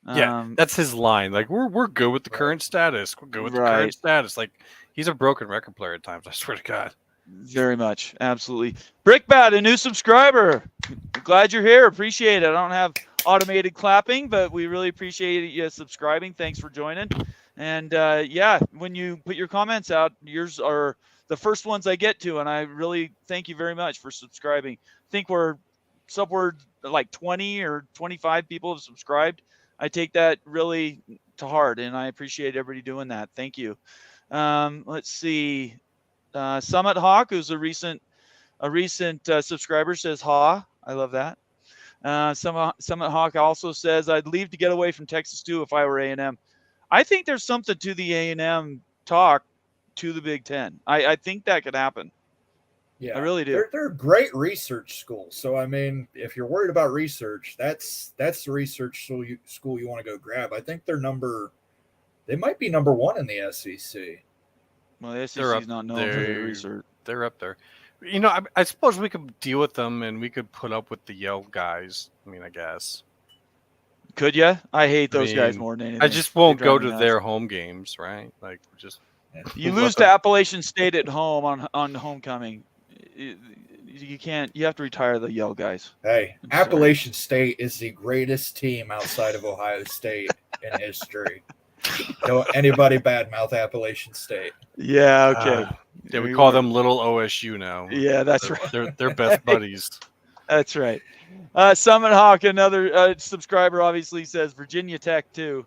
Yeah, that's his line. Like we're good with the current status. We're good with the current status. Like he's a broken record player at times. I swear to God. Very much, absolutely. Brickbat, a new subscriber. Glad you're here. Appreciate it. I don't have automated clapping, but we really appreciate you subscribing. Thanks for joining. And yeah, when you put your comments out, yours are the first ones I get to, and I really thank you very much for subscribing. I think we're upward like 20 or 25 people have subscribed. I take that really to heart, and I appreciate everybody doing that. Thank you. Let's see. Summit Hawk, who's a recent subscriber, says "Ha." I love that. Summit Hawk also says, "I'd leave to get away from Texas too if I were A&M." I think there's something to the A&M talk to the Big Ten. I think that could happen. Yeah, I really do. They're great research schools. So I mean, if you're worried about research, that's the research school you want to go grab. I think they might be number 1 in the SEC. Well, the SEC is not known for their research. They're up there. You know, I suppose we could deal with them and we could put up with the Yale guys. I mean, I guess. Could you? I hate those guys more than anything. I just won't go to their home games, right? Like, just you lose to Appalachian State at home on homecoming. You can't. You have to retire the Yale guys. Hey, Appalachian State is the greatest team outside of Ohio State in history. Don't anybody badmouth Appalachian State. Yeah, okay. Yeah, we call them little OSU now. Yeah, that's right. They're best buddies. That's right. Summit Hawk, another subscriber, obviously says Virginia Tech too.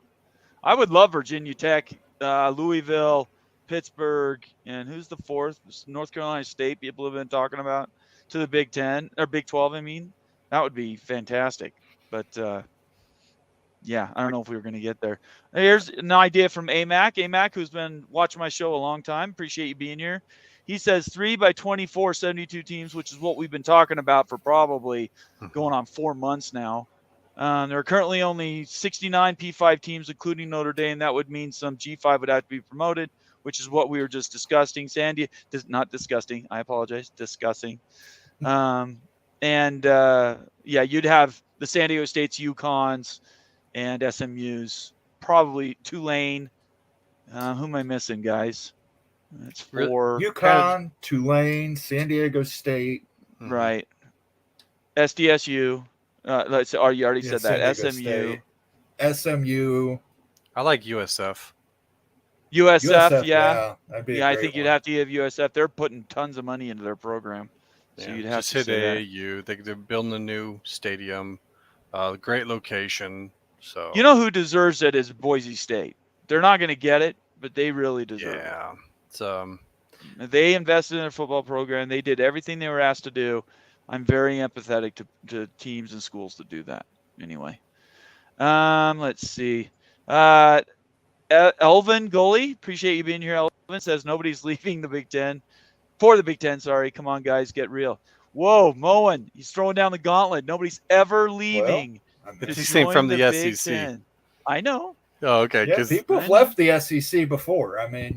I would love Virginia Tech, Louisville, Pittsburgh, and who's the fourth? North Carolina State. People have been talking about to the Big 10 or Big 12. I mean, that would be fantastic. But yeah, I don't know if we were going to get there. Here's an idea from AMAC. AMAC, who's been watching my show a long time. Appreciate you being here. He says 3 by 24, 72 teams, which is what we've been talking about for probably going on 4 months now. There are currently only 69 P5 teams, including Notre Dame. That would mean some G5 would have to be promoted, which is what we were just discussing. Not disgusting. I apologize. Discussing. Yeah, you'd have the San Diego State's, UConns, and SMU's, probably Tulane. Who am I missing, guys? That's 4. UConn, Tulane, San Diego State. Right. SDSU. Let's. Oh, you already said that. SMU. State. SMU. I like USF. USF, yeah. I think you'd have to give USF. They're putting tons of money into their program. So you'd have to hit AAU. They're building a new stadium. Great location. So you know who deserves it is Boise State. They're not going to get it, but they really deserve it. Yeah. They invested in their football program. They did everything they were asked to do. I'm very empathetic to teams and schools that do that. Anyway, let's see. Elvin Gully, appreciate you being here. Elvin says nobody's leaving the Big Ten for the Big Ten. Sorry, come on guys, get real. Whoa, Moen, he's throwing down the gauntlet. Nobody's ever leaving. It's the same from the Big SEC. Ten. I know. Oh, okay. Yeah, people have left the SEC before. I mean,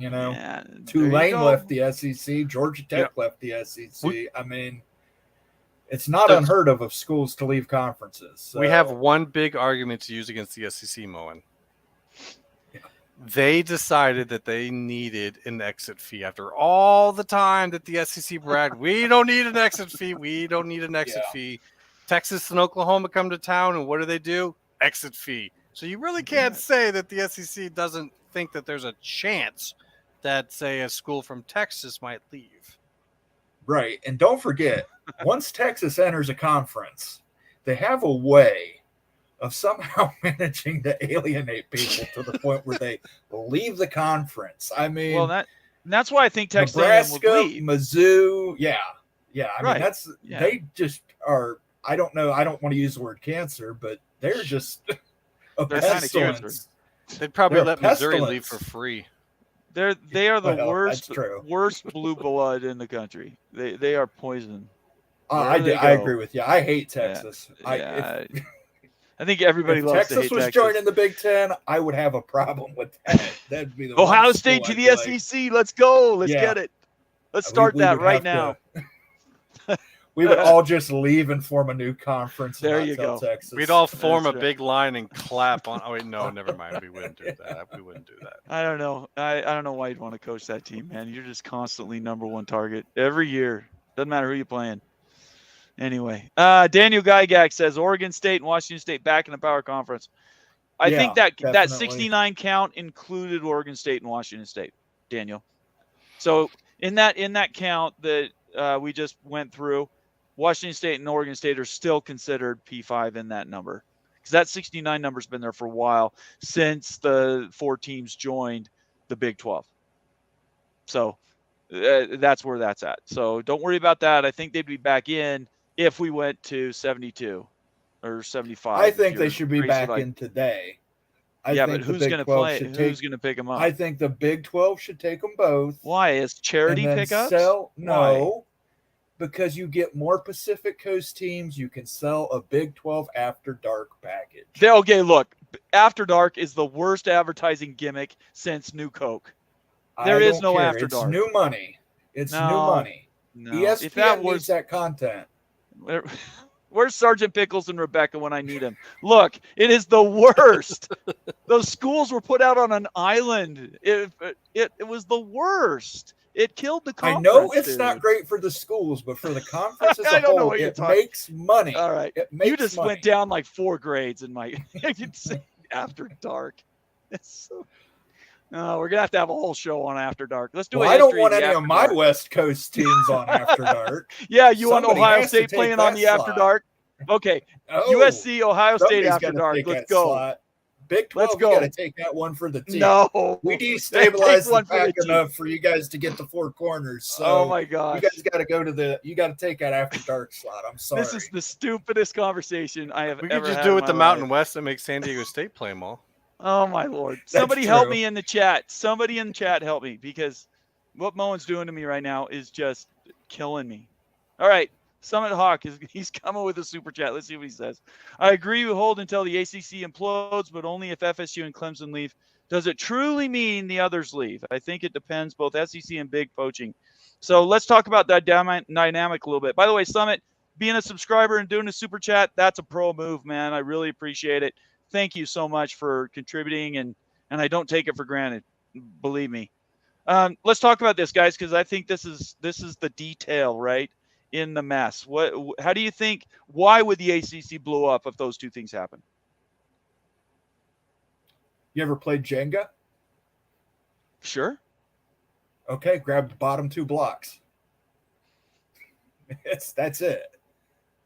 Tulane left the SEC. Georgia Tech left the SEC. I mean, it's not unheard of schools to leave conferences. So. We have one big argument to use against the SEC, Moen. Yeah. They decided that they needed an exit fee after all the time that the SEC bragged, we don't need an exit fee. We don't need an exit fee. Texas and Oklahoma come to town, and what do? Exit fee. So you really can't say that the SEC doesn't think that there's a chance that, say, a school from Texas might leave. Right. And don't forget, once Texas enters a conference, they have a way of somehow managing to alienate people to the point where they leave the conference. I mean, well, that's why I think Texas Nebraska, would leave. Mizzou, I mean, they just are. I don't know. I don't want to use the word cancer, but they're just a pestilence. They'd probably let Missouri leave for free. They are the worst blue blood in the country. They are poison. I agree with you. I hate Texas. I think everybody loves Texas. Texas was joining the Big Ten, I would have a problem with that. That'd be the Ohio State to the SEC. Let's go. Let's get it. Let's start that right now. We would all just leave and form a new conference. There you go. Texas. We'd all form a big line and clap on. Oh wait, no, never mind. We wouldn't do that. I don't know. I don't know why you'd want to coach that team, man. You're just constantly number one target every year. Doesn't matter who you're playing. Anyway, Daniel Gygax says Oregon State and Washington State back in the Power Conference. I think that 69 count included Oregon State and Washington State, Daniel. So in that count that we just went through, Washington State and Oregon State are still considered P5 in that number, because that 69 number's been there for a while since the 4 teams joined the Big 12. So that's where that's at. So don't worry about that. I think they'd be back in if we went to 72 or 75. I think they should be back in today. But who's going to play? Who's going to pick them up? I think the Big 12 should take them both. Why? Is charity pickups? No. Because you get more Pacific Coast teams, you can sell a Big 12 After Dark package. Okay, look, After Dark is the worst advertising gimmick since New Coke. There is no After Dark. It's new money. It's new money. No. ESPN needs that content. Where's Sergeant Pickles and Rebecca when I need him? Look, it is the worst. Those schools were put out on an island. It was the worst. It killed the conference. I know it's not great for the schools, but for the conference as a whole, it makes money. All right. You just went down like 4 grades in my After Dark. It's so... No, we're going to have a whole show on After Dark. Let's do it. I don't want any of my West Coast teams on After Dark. Yeah, you want Ohio State playing on the After Dark? Okay. USC, Ohio State After Dark. Let's go. Slot. Big 12, you got to take that one for the team. No. We destabilized the pack enough for you guys to get the 4 corners. So oh, my God. You guys got to go to you got to take that After Dark slot. I'm sorry. This is the stupidest conversation I have ever had. We could just do it with the Mountain West and make San Diego State play them all. Oh, my Lord. Somebody help me in the chat. Somebody in the chat help me, because what Moen's doing to me right now is just killing me. All right. Summit Hawk, he's coming with a super chat. Let's see what he says. I agree with hold until the ACC implodes, but only if FSU and Clemson leave. Does it truly mean the others leave? I think it depends, both SEC and big poaching. So let's talk about that dynamic a little bit. By the way, Summit, being a subscriber and doing a super chat, that's a pro move, man. I really appreciate it. Thank you so much for contributing, and I don't take it for granted. Believe me. Let's talk about this, guys, because I think this is the detail, right, in the mess. How do you think? Why would the ACC blow up if those two things happen? You ever played Jenga? Sure. Okay, grab the bottom 2 blocks. That's it.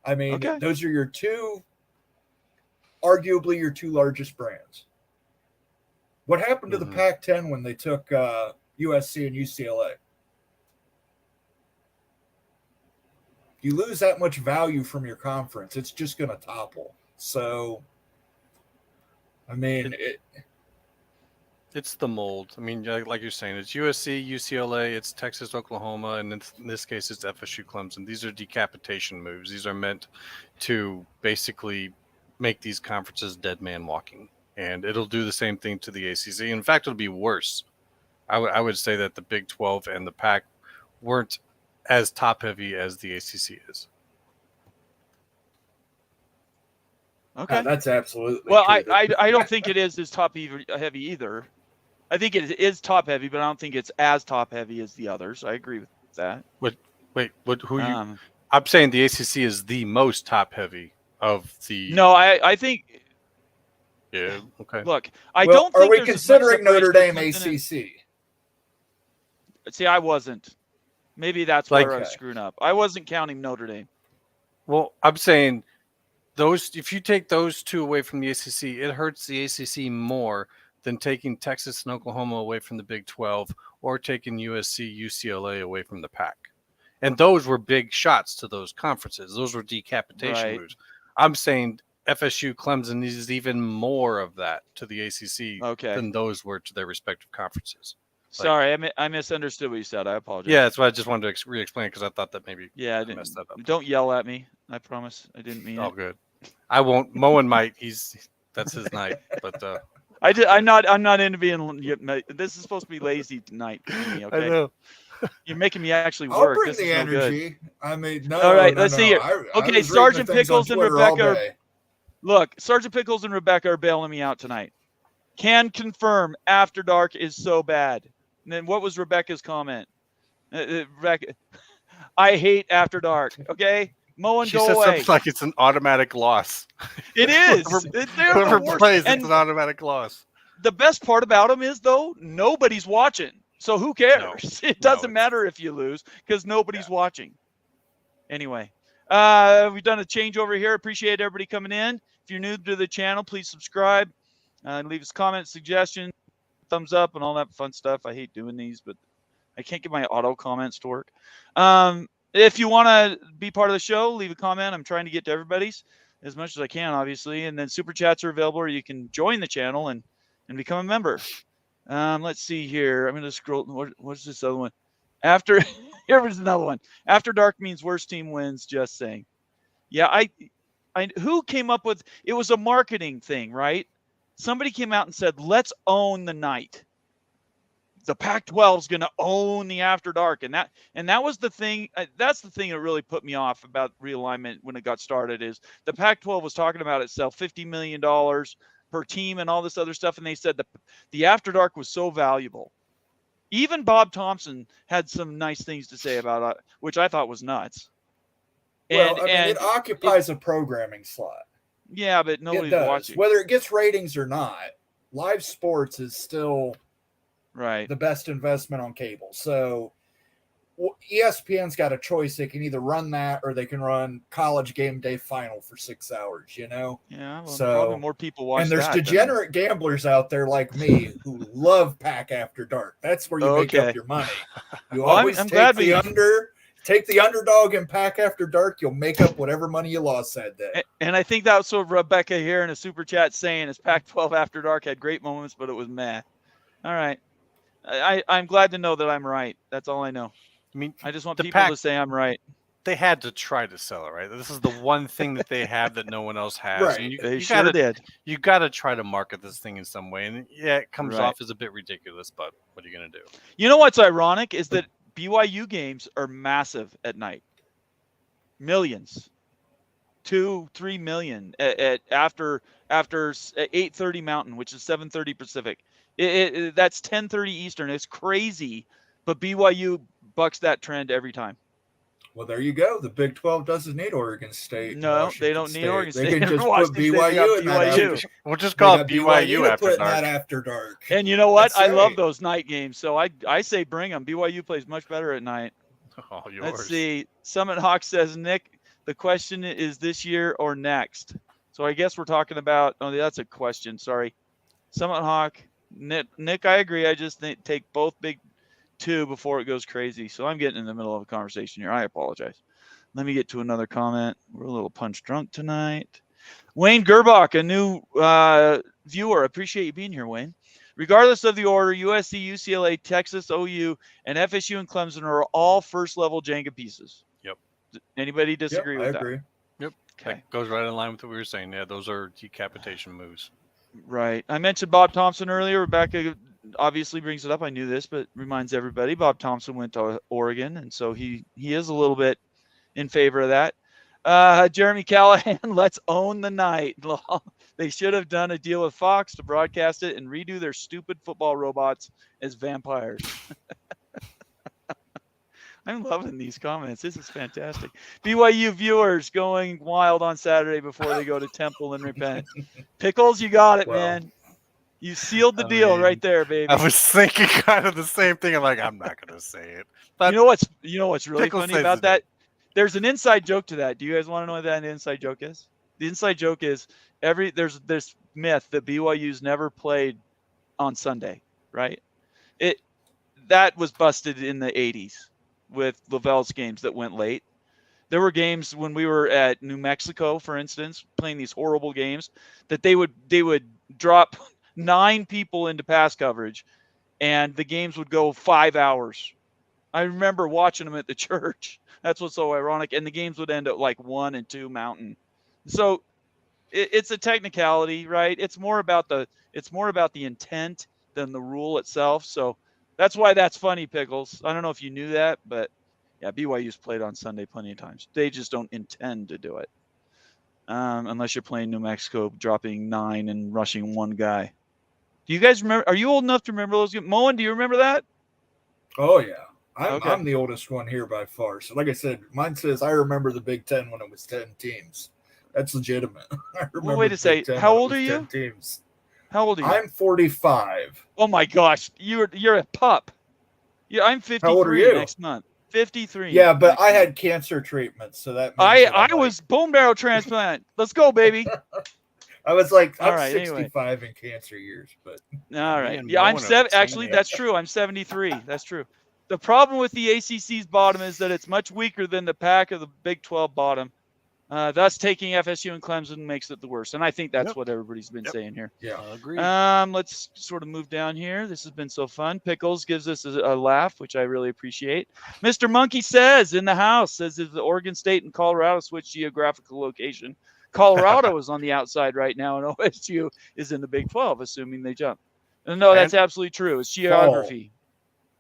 I mean, those are your arguably your 2 largest brands. What happened to the Pac-10 when they took USC and UCLA? You lose that much value from your conference, it's just going to topple. So, I mean, It's the mold. I mean, like you're saying, it's USC, UCLA, it's Texas, Oklahoma, and in this case, it's FSU, Clemson. These are decapitation moves. These are meant to basically make these conferences dead man walking, and it'll do the same thing to the ACC. In fact, it'll be worse. I would say that the Big 12 and the Pac weren't as top heavy as the ACC is. Okay, that's absolutely well. true. I don't think it is as top heavy either. I think it is top heavy, but I don't think it's as top heavy as the others. I agree with that. Wait, who you? I'm saying the ACC is the most top heavy of the. No, I think. Yeah. Okay. Look, I don't think. Are we considering Notre Dame ACC? See, I wasn't. Maybe that's where I was screwing up. I wasn't counting Notre Dame. Well, I'm saying those. If you take those two away from the ACC, it hurts the ACC more than taking Texas and Oklahoma away from the Big 12 or taking USC, UCLA away from the Pac. And those were big shots to those conferences. Those were decapitation moves. I'm saying FSU, Clemson is even more of that to the ACC than those were to their respective conferences. Sorry, I misunderstood what you said. I apologize. Yeah, that's why I just wanted to re-explain because I thought that maybe I messed that up. Don't yell at me. I promise. I didn't mean it. Oh, good. I won't. Moen might. That's his night. But I'm not into being. This is supposed to be lazy tonight for me. Okay. I know. You're making me actually work. I'll bring this the energy. I mean, no. All right, no, let's see here. Okay, Sergeant Pickles and Rebecca. Look, Sergeant Pickles and Rebecca are bailing me out tonight. Can confirm After Dark is so bad. And then what was Rebecca's comment? Rebecca, I hate After Dark. Okay, Moen, she go said away. Something like it's an automatic loss. It is. Whoever plays, it's an automatic loss. The best part about them is, though, nobody's watching. So who cares? It doesn't matter if you lose because nobody's watching. Anyway, we've done a change over here. Appreciate everybody coming in. If you're new to the channel, please subscribe. Leave us comments, suggestions, thumbs up, and all that fun stuff. I hate doing these, but I can't get my auto comments to work. If you want to be part of the show, leave a comment. I'm trying to get to everybody's as much as I can, obviously. And then super chats are available, or you can join the channel and become a member. Let's see here. I'm going to scroll. What's this other one? Here was another one. After Dark means worst team wins. Just saying. Yeah, I who came up with it? Was a marketing thing, right? Somebody came out and said, "Let's own the night. The Pac-12 is going to own the After Dark," and that was the thing. That's the thing that really put me off about realignment when it got started. Is the Pac-12 was talking about itself $50 million per team and all this other stuff, and they said the After Dark was so valuable. Even Bob Thompson had some nice things to say about it, which I thought was nuts. Well, it occupies a programming slot. Yeah, but nobody's watching. Whether it gets ratings or not, live sports is still the best investment on cable. So ESPN's got a choice. They can either run that or they can run College Game Day Final for 6 hours, you know? Yeah, well, probably more people watch that. And there's degenerate gamblers out there like me who love Pac After Dark. That's where you make up your money. You always take the underdog in Pac After Dark. You'll make up whatever money you lost that day. And I think that's what Rebecca here in a super chat saying is Pac-12 After Dark had great moments, but it was meh. All right. I'm glad to know that I'm right. That's all I know. I mean, I just want people to say I'm right. They had to try to sell it, right? This is the one thing that they have that no one else has. Right. And they sure did. You got to try to market this thing in some way. And yeah, it comes off as a bit ridiculous, but what are you going to do? You know what's ironic is that BYU games are massive at night. Millions. 2-3 million after 8:30 Mountain, which is 7:30 Pacific. That's 10:30 Eastern. It's crazy, but BYU bucks that trend every time. Well, there you go. The Big 12 doesn't need Oregon State. No, they don't need Oregon State. They can just put BYU in that. We'll just call it BYU After Dark. And you know what? I love those night games. So I say bring them. BYU plays much better at night. Oh, yours. Let's see. Summit Hawk says, Nick, the question is this year or next. So I guess we're talking about. Oh, that's a question. Sorry. Summit Hawk. Nick, I agree. I just take both Big 2 before it goes crazy. So I'm getting in the middle of a conversation here. I apologize. Let me get to another comment. We're a little punch drunk tonight. Wayne Gerbach, a new viewer. Appreciate you being here, Wayne. Regardless of the order, USC, UCLA, Texas, OU, and FSU and Clemson are all first-level Jenga pieces. Yep. Anybody disagree with that? I agree. Yep. Okay. That goes right in line with what we were saying. Yeah, those are decapitation moves. Right. I mentioned Bob Thompson earlier. Rebecca obviously brings it up. I knew this, but reminds everybody. Bob Thompson went to Oregon, and so he is a little bit in favor of that. Jeremy Callahan, let's own the night. They should have done a deal with Fox to broadcast it and redo their stupid football robots as vampires. I'm loving these comments. This is fantastic. BYU viewers going wild on Saturday before they go to Temple and repent. Pickles, you got it, man. You sealed the deal right there, baby. I was thinking kind of the same thing. I'm like, I'm not going to say it. But you know what's really funny about that? There's an inside joke to that. Do you guys want to know what that inside joke is? The inside joke is there's this myth that BYU's never played on Sunday, right? That was busted in the 80s with Lavelle's games that went late. There were games when we were at New Mexico, for instance, playing these horrible games that they would drop 9 people into pass coverage and the games would go 5 hours. I remember watching them at the church. That's what's so ironic. And the games would end up like 1 and 2 Mountain. So it's a technicality, right? It's more about the intent than the rule itself. So that's why that's funny, Pickles. I don't know if you knew that, but yeah, BYU's played on Sunday plenty of times. They just don't intend to do it. Unless you're playing New Mexico, dropping 9 and rushing 1 guy. Do you guys remember? Are you old enough to remember those games? Moen, do you remember that? Oh, yeah. I'm the oldest one here by far. So, like I said, mine says I remember the Big Ten when it was 10 teams. That's legitimate. I remember. Well, wait a second. How old are you? 10 teams. How old are you? I'm 45. Oh my gosh, you're a pup. Yeah, I'm 53 How old are you? next month. 53. Yeah, but I had cancer treatment, so that means I was bone marrow transplant. Let's go, baby. I was like, I'm All right, 65 in cancer years, but all right. Yeah, I'm 7. Actually, that's true. I'm 73. That's true. The problem with the ACC's bottom is that it's much weaker than the pack of the Big 12 bottom. Thus, taking FSU and Clemson makes it the worst. And I think that's what everybody's been saying here. Yeah, I agree. Let's sort of move down here. This has been so fun. Pickles gives us a laugh, which I really appreciate. Mr. Monkey says in the house, says if the Oregon State and Colorado switch geographical location, Colorado is on the outside right now, and OSU is in the Big 12, assuming they jump. No, that's absolutely true. It's geography.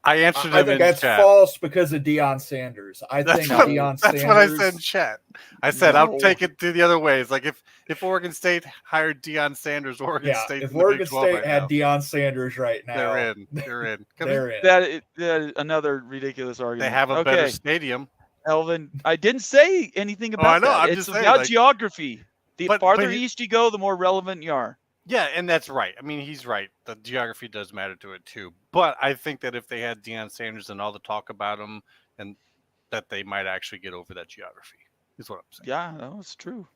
I answered him I think in that's chat. false because of Deion Sanders. That's what I said in chat. I said I'll take it to the other ways. Like if Oregon State hired Deion Sanders, Oregon State. If Oregon State had Deion Sanders right now, they're in. They're in. They're in. That is another ridiculous argument. They have a better stadium. Elvin, I didn't say anything about that. It's about geography. The farther east you go, the more relevant you are. Yeah, and that's right. I mean, he's right. The geography does matter to it too. But I think that if they had Deion Sanders and all the talk about him, and that they might actually get over that geography, is what I'm saying. Yeah, that's true.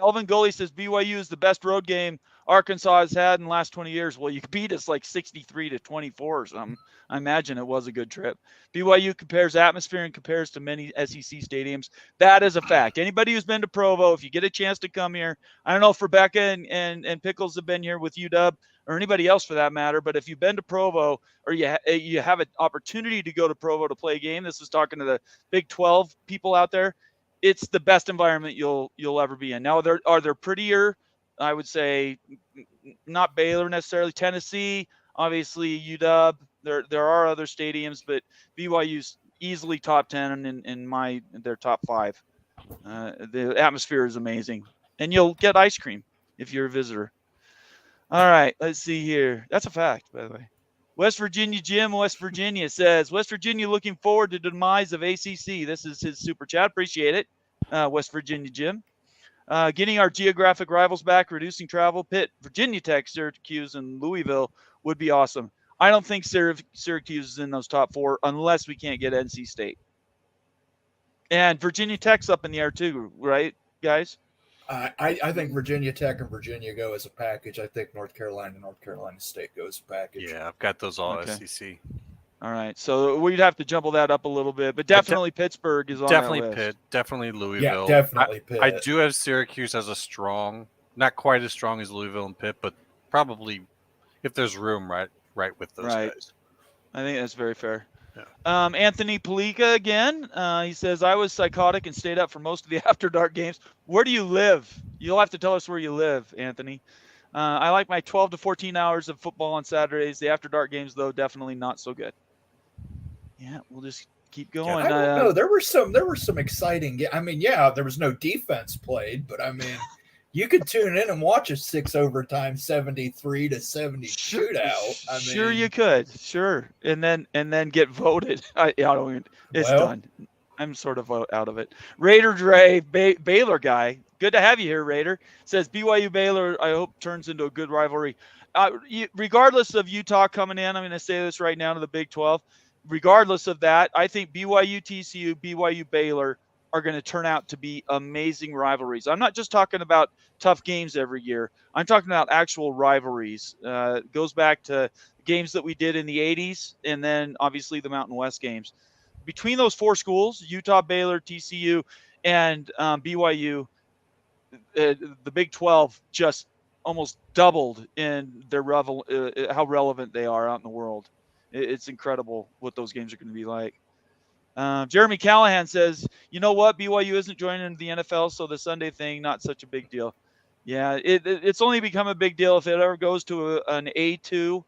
Elvin Goalie says BYU is the best road game Arkansas has had in the last 20 years. Well, you beat us like 63-24 or something. I imagine it was a good trip. BYU compares atmosphere and compares to many SEC stadiums. That is a fact. Anybody who's been to Provo, if you get a chance to come here, I don't know if Rebecca and Pickles have been here with UW or anybody else for that matter, but if you've been to Provo or you have an opportunity to go to Provo to play a game, this is talking to the Big 12 people out there, it's the best environment you'll ever be in. Now, are there prettier? I would say not Baylor necessarily. Tennessee, obviously UW. There are other stadiums, but BYU's easily top 10 in their top 5. The atmosphere is amazing, and you'll get ice cream if you're a visitor. All right, let's see here. That's a fact, by the way. West Virginia Jim, West Virginia says, West Virginia looking forward to the demise of ACC. This is his super chat. Appreciate it, West Virginia Jim. Getting our geographic rivals back, reducing travel. Pitt, Virginia Tech, Syracuse, and Louisville would be awesome. I don't think Syracuse is in those top 4 unless we can't get NC State. And Virginia Tech's up in the air too, right, guys? I think Virginia Tech and Virginia go as a package. I think North Carolina State go as a package. Yeah, I've got those all SEC. All right, so we'd have to jumble that up a little bit, but definitely Pittsburgh is on definitely that list. Pitt, definitely Louisville. Yeah, definitely Pitt. I do have Syracuse as a strong, not quite as strong as Louisville and Pitt, but probably if there's room right with those guys. I think that's very fair. Yeah. Anthony Palika again. He says, I was psychotic and stayed up for most of the After Dark games. Where do you live? You'll have to tell us where you live, Anthony. I like my 12 to 14 hours of football on Saturdays. The After Dark games, though, definitely not so good. Yeah, we'll just keep going. I don't know. There were some exciting. I mean, yeah, there was no defense played, but I mean, you could tune in and watch a 6 overtime 73-70 shootout. I mean, sure you could. Sure. And then get voted. I don't even, it's done. I'm sort of out of it. Raider Dre, Baylor guy. Good to have you here, Raider. Says BYU Baylor, I hope turns into a good rivalry. Regardless of Utah coming in, I'm going to say this right now to the Big 12. Regardless of that, I think BYU TCU, BYU Baylor are going to turn out to be amazing rivalries. I'm not just talking about tough games every year. I'm talking about actual rivalries. It goes back to games that we did in the 80s and then obviously the Mountain West games. Between those four schools, Utah, Baylor, TCU, and BYU, the Big 12 just almost doubled in their how relevant they are out in the world. It's incredible what those games are going to be like. Jeremy Callahan says, you know what? BYU isn't joining the NFL, so the Sunday thing, not such a big deal. Yeah, it's only become a big deal if it ever goes to an A2.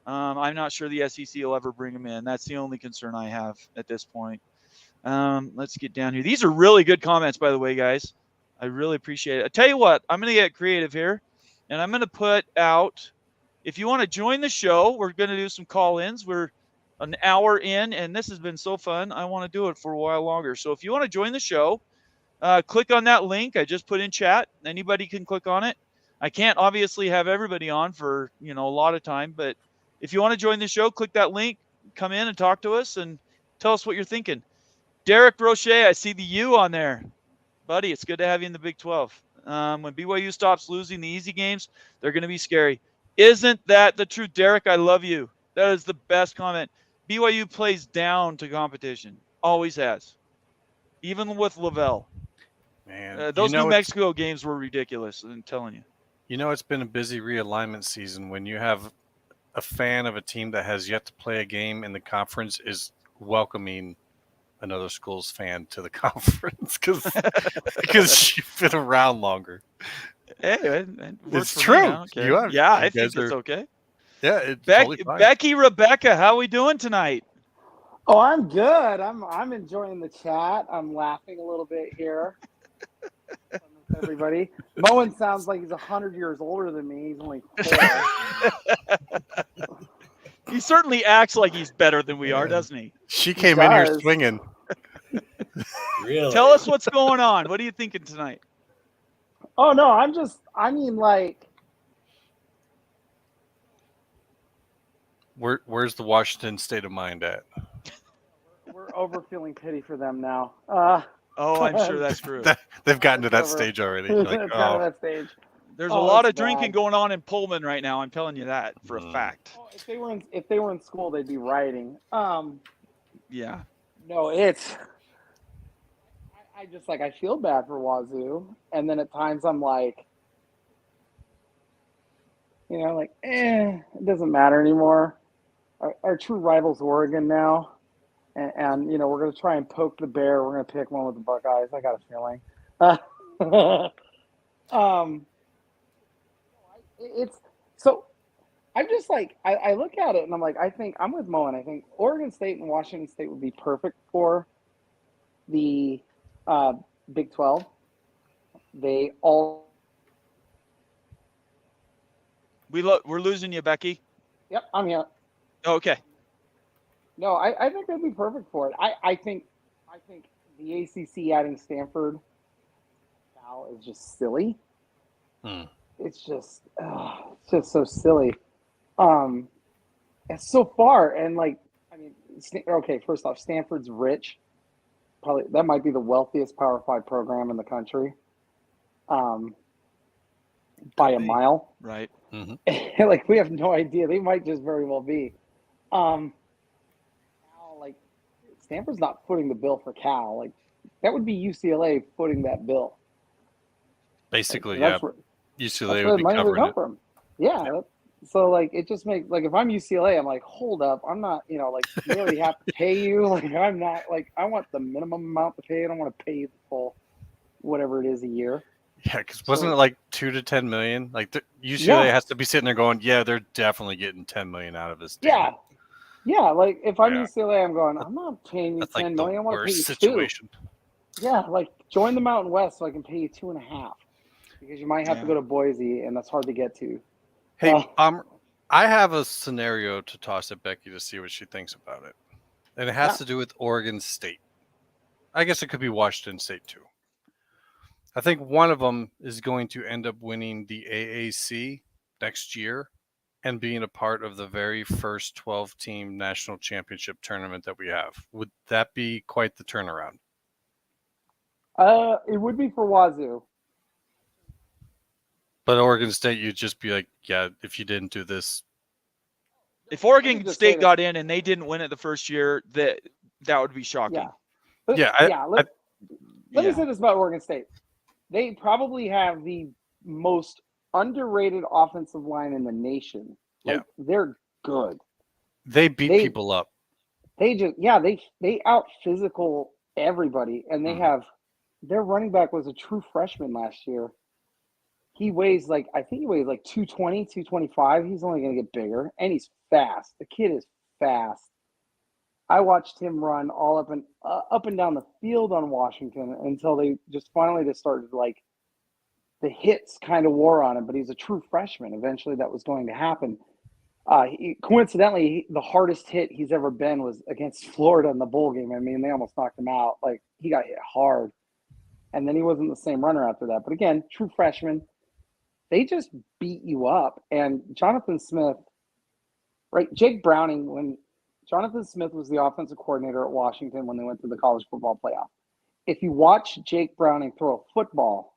I'm not sure the SEC will ever bring them in. That's the only concern I have at this point. Let's get down here. These are really good comments, by the way, guys. I really appreciate it. I tell you what, I'm going to get creative here, and I'm going to put out, if you want to join the show, we're going to do some call-ins. We're an hour in, and this has been so fun. I want to do it for a while longer. So if you want to join the show, click on that link I just put in chat. Anybody can click on it. I can't obviously have everybody on for, a lot of time, but if you want to join the show, click that link, come in and talk to us and tell us what you're thinking. Derek Brochet, I see the U on there. Buddy, it's good to have you in the Big 12. When BYU stops losing the easy games, they're going to be scary. Isn't that the truth, Derek? I love you. That is the best comment. BYU plays down to competition. Always has. Even with Lavelle. Man, those New Mexico games were ridiculous, I'm telling you. It's been a busy realignment season when you have a fan of a team that has yet to play a game in the conference is welcoming another school's fan to the conference because you've been around longer. Hey, it's true. I think it's okay. Yeah, it's totally fine. Becky, Rebecca, how are we doing tonight? Oh, I'm good. I'm enjoying the chat. I'm laughing a little bit here. Everybody. Moen sounds like he's 100 years older than me. He's only 4. He certainly acts like he's better than we are, doesn't he? She came in here swinging. Really? Tell us what's going on. What are you thinking tonight? Oh, no, Where's the Washington state of mind at? We're over feeling pity for them now. I'm sure that's true. They've gotten to that stage already. Like, gotten to that stage. There's a lot of drinking going on in Pullman right now. I'm telling you that for a fact. Oh, if they were in school, they'd be rioting. Yeah. No, I feel bad for Wazoo, and then at times I'm like, it doesn't matter anymore. Our true rival's Oregon now, and we're going to try and poke the bear. We're going to pick one with the Buckeyes. I got a feeling. It's so. I'm just like I look at it and I'm like, I think I'm with Moen. I think Oregon State and Washington State would be perfect for the Big 12. They all. We're losing you, Becky. Yep, I'm here. Okay. No, I think they'd be perfect for it. I think the ACC adding Stanford now is just silly. It's just so silly. It's so far, and first off, Stanford's rich. Probably that might be the wealthiest Power 5 program in the country. By a mile. Right. Mm-hmm. We have no idea. They might just very well be. Now, Stanford's not footing the bill for Cal. That would be UCLA footing that bill. Basically, UCLA would be covering it. Yeah, So like it just makes like if I'm UCLA, I'm like, hold up, I'm not, like we already have to pay you. Like I'm not like I want the minimum amount to pay. I don't want to pay you the full whatever it is a year. Yeah, because wasn't it like 2 to 10 million? Like UCLA Yeah. has to be sitting there going, yeah, they're definitely getting 10 million out of this. Yeah. Yeah. Like if I'm Yeah. UCLA, I'm going, I'm not paying you That's 10 like million. I the want to pay you worst 2. situation. Yeah, like join the Mountain West so I can pay you 2.5 because you might have to go to Boise and that's hard to get to. Hey, I have a scenario to toss at Becky to see what she thinks about it. And it has to do with Oregon State. I guess it could be Washington State too. I think one of them is going to end up winning the AAC next year and being a part of the very first 12-team national championship tournament that we have. Would that be quite the turnaround? It would be for Wazoo. But Oregon State, you'd just be like, yeah, if you didn't do this. If Oregon State got in and they didn't win it the first year, that would be shocking. Yeah. Let me say this about Oregon State. They probably have the most underrated offensive line in the nation. Like they're good. They beat people up. They just they out physical everybody, and they have their running back was a true freshman last year. He weighs like 220, 225. He's only going to get bigger, and he's fast. The kid is fast. I watched him run all up and down the field on Washington until they just finally started like the hits kind of wore on him. But he's a true freshman. Eventually, that was going to happen. Coincidentally, the hardest hit he's ever been was against Florida in the bowl game. I mean, they almost knocked him out. Like he got hit hard, and then he wasn't the same runner after that. But again, true freshman. They just beat you up. And Jonathan Smith, right? Jake Browning, when Jonathan Smith was the offensive coordinator at Washington when they went to the college football playoff. If you watch Jake Browning throw a football,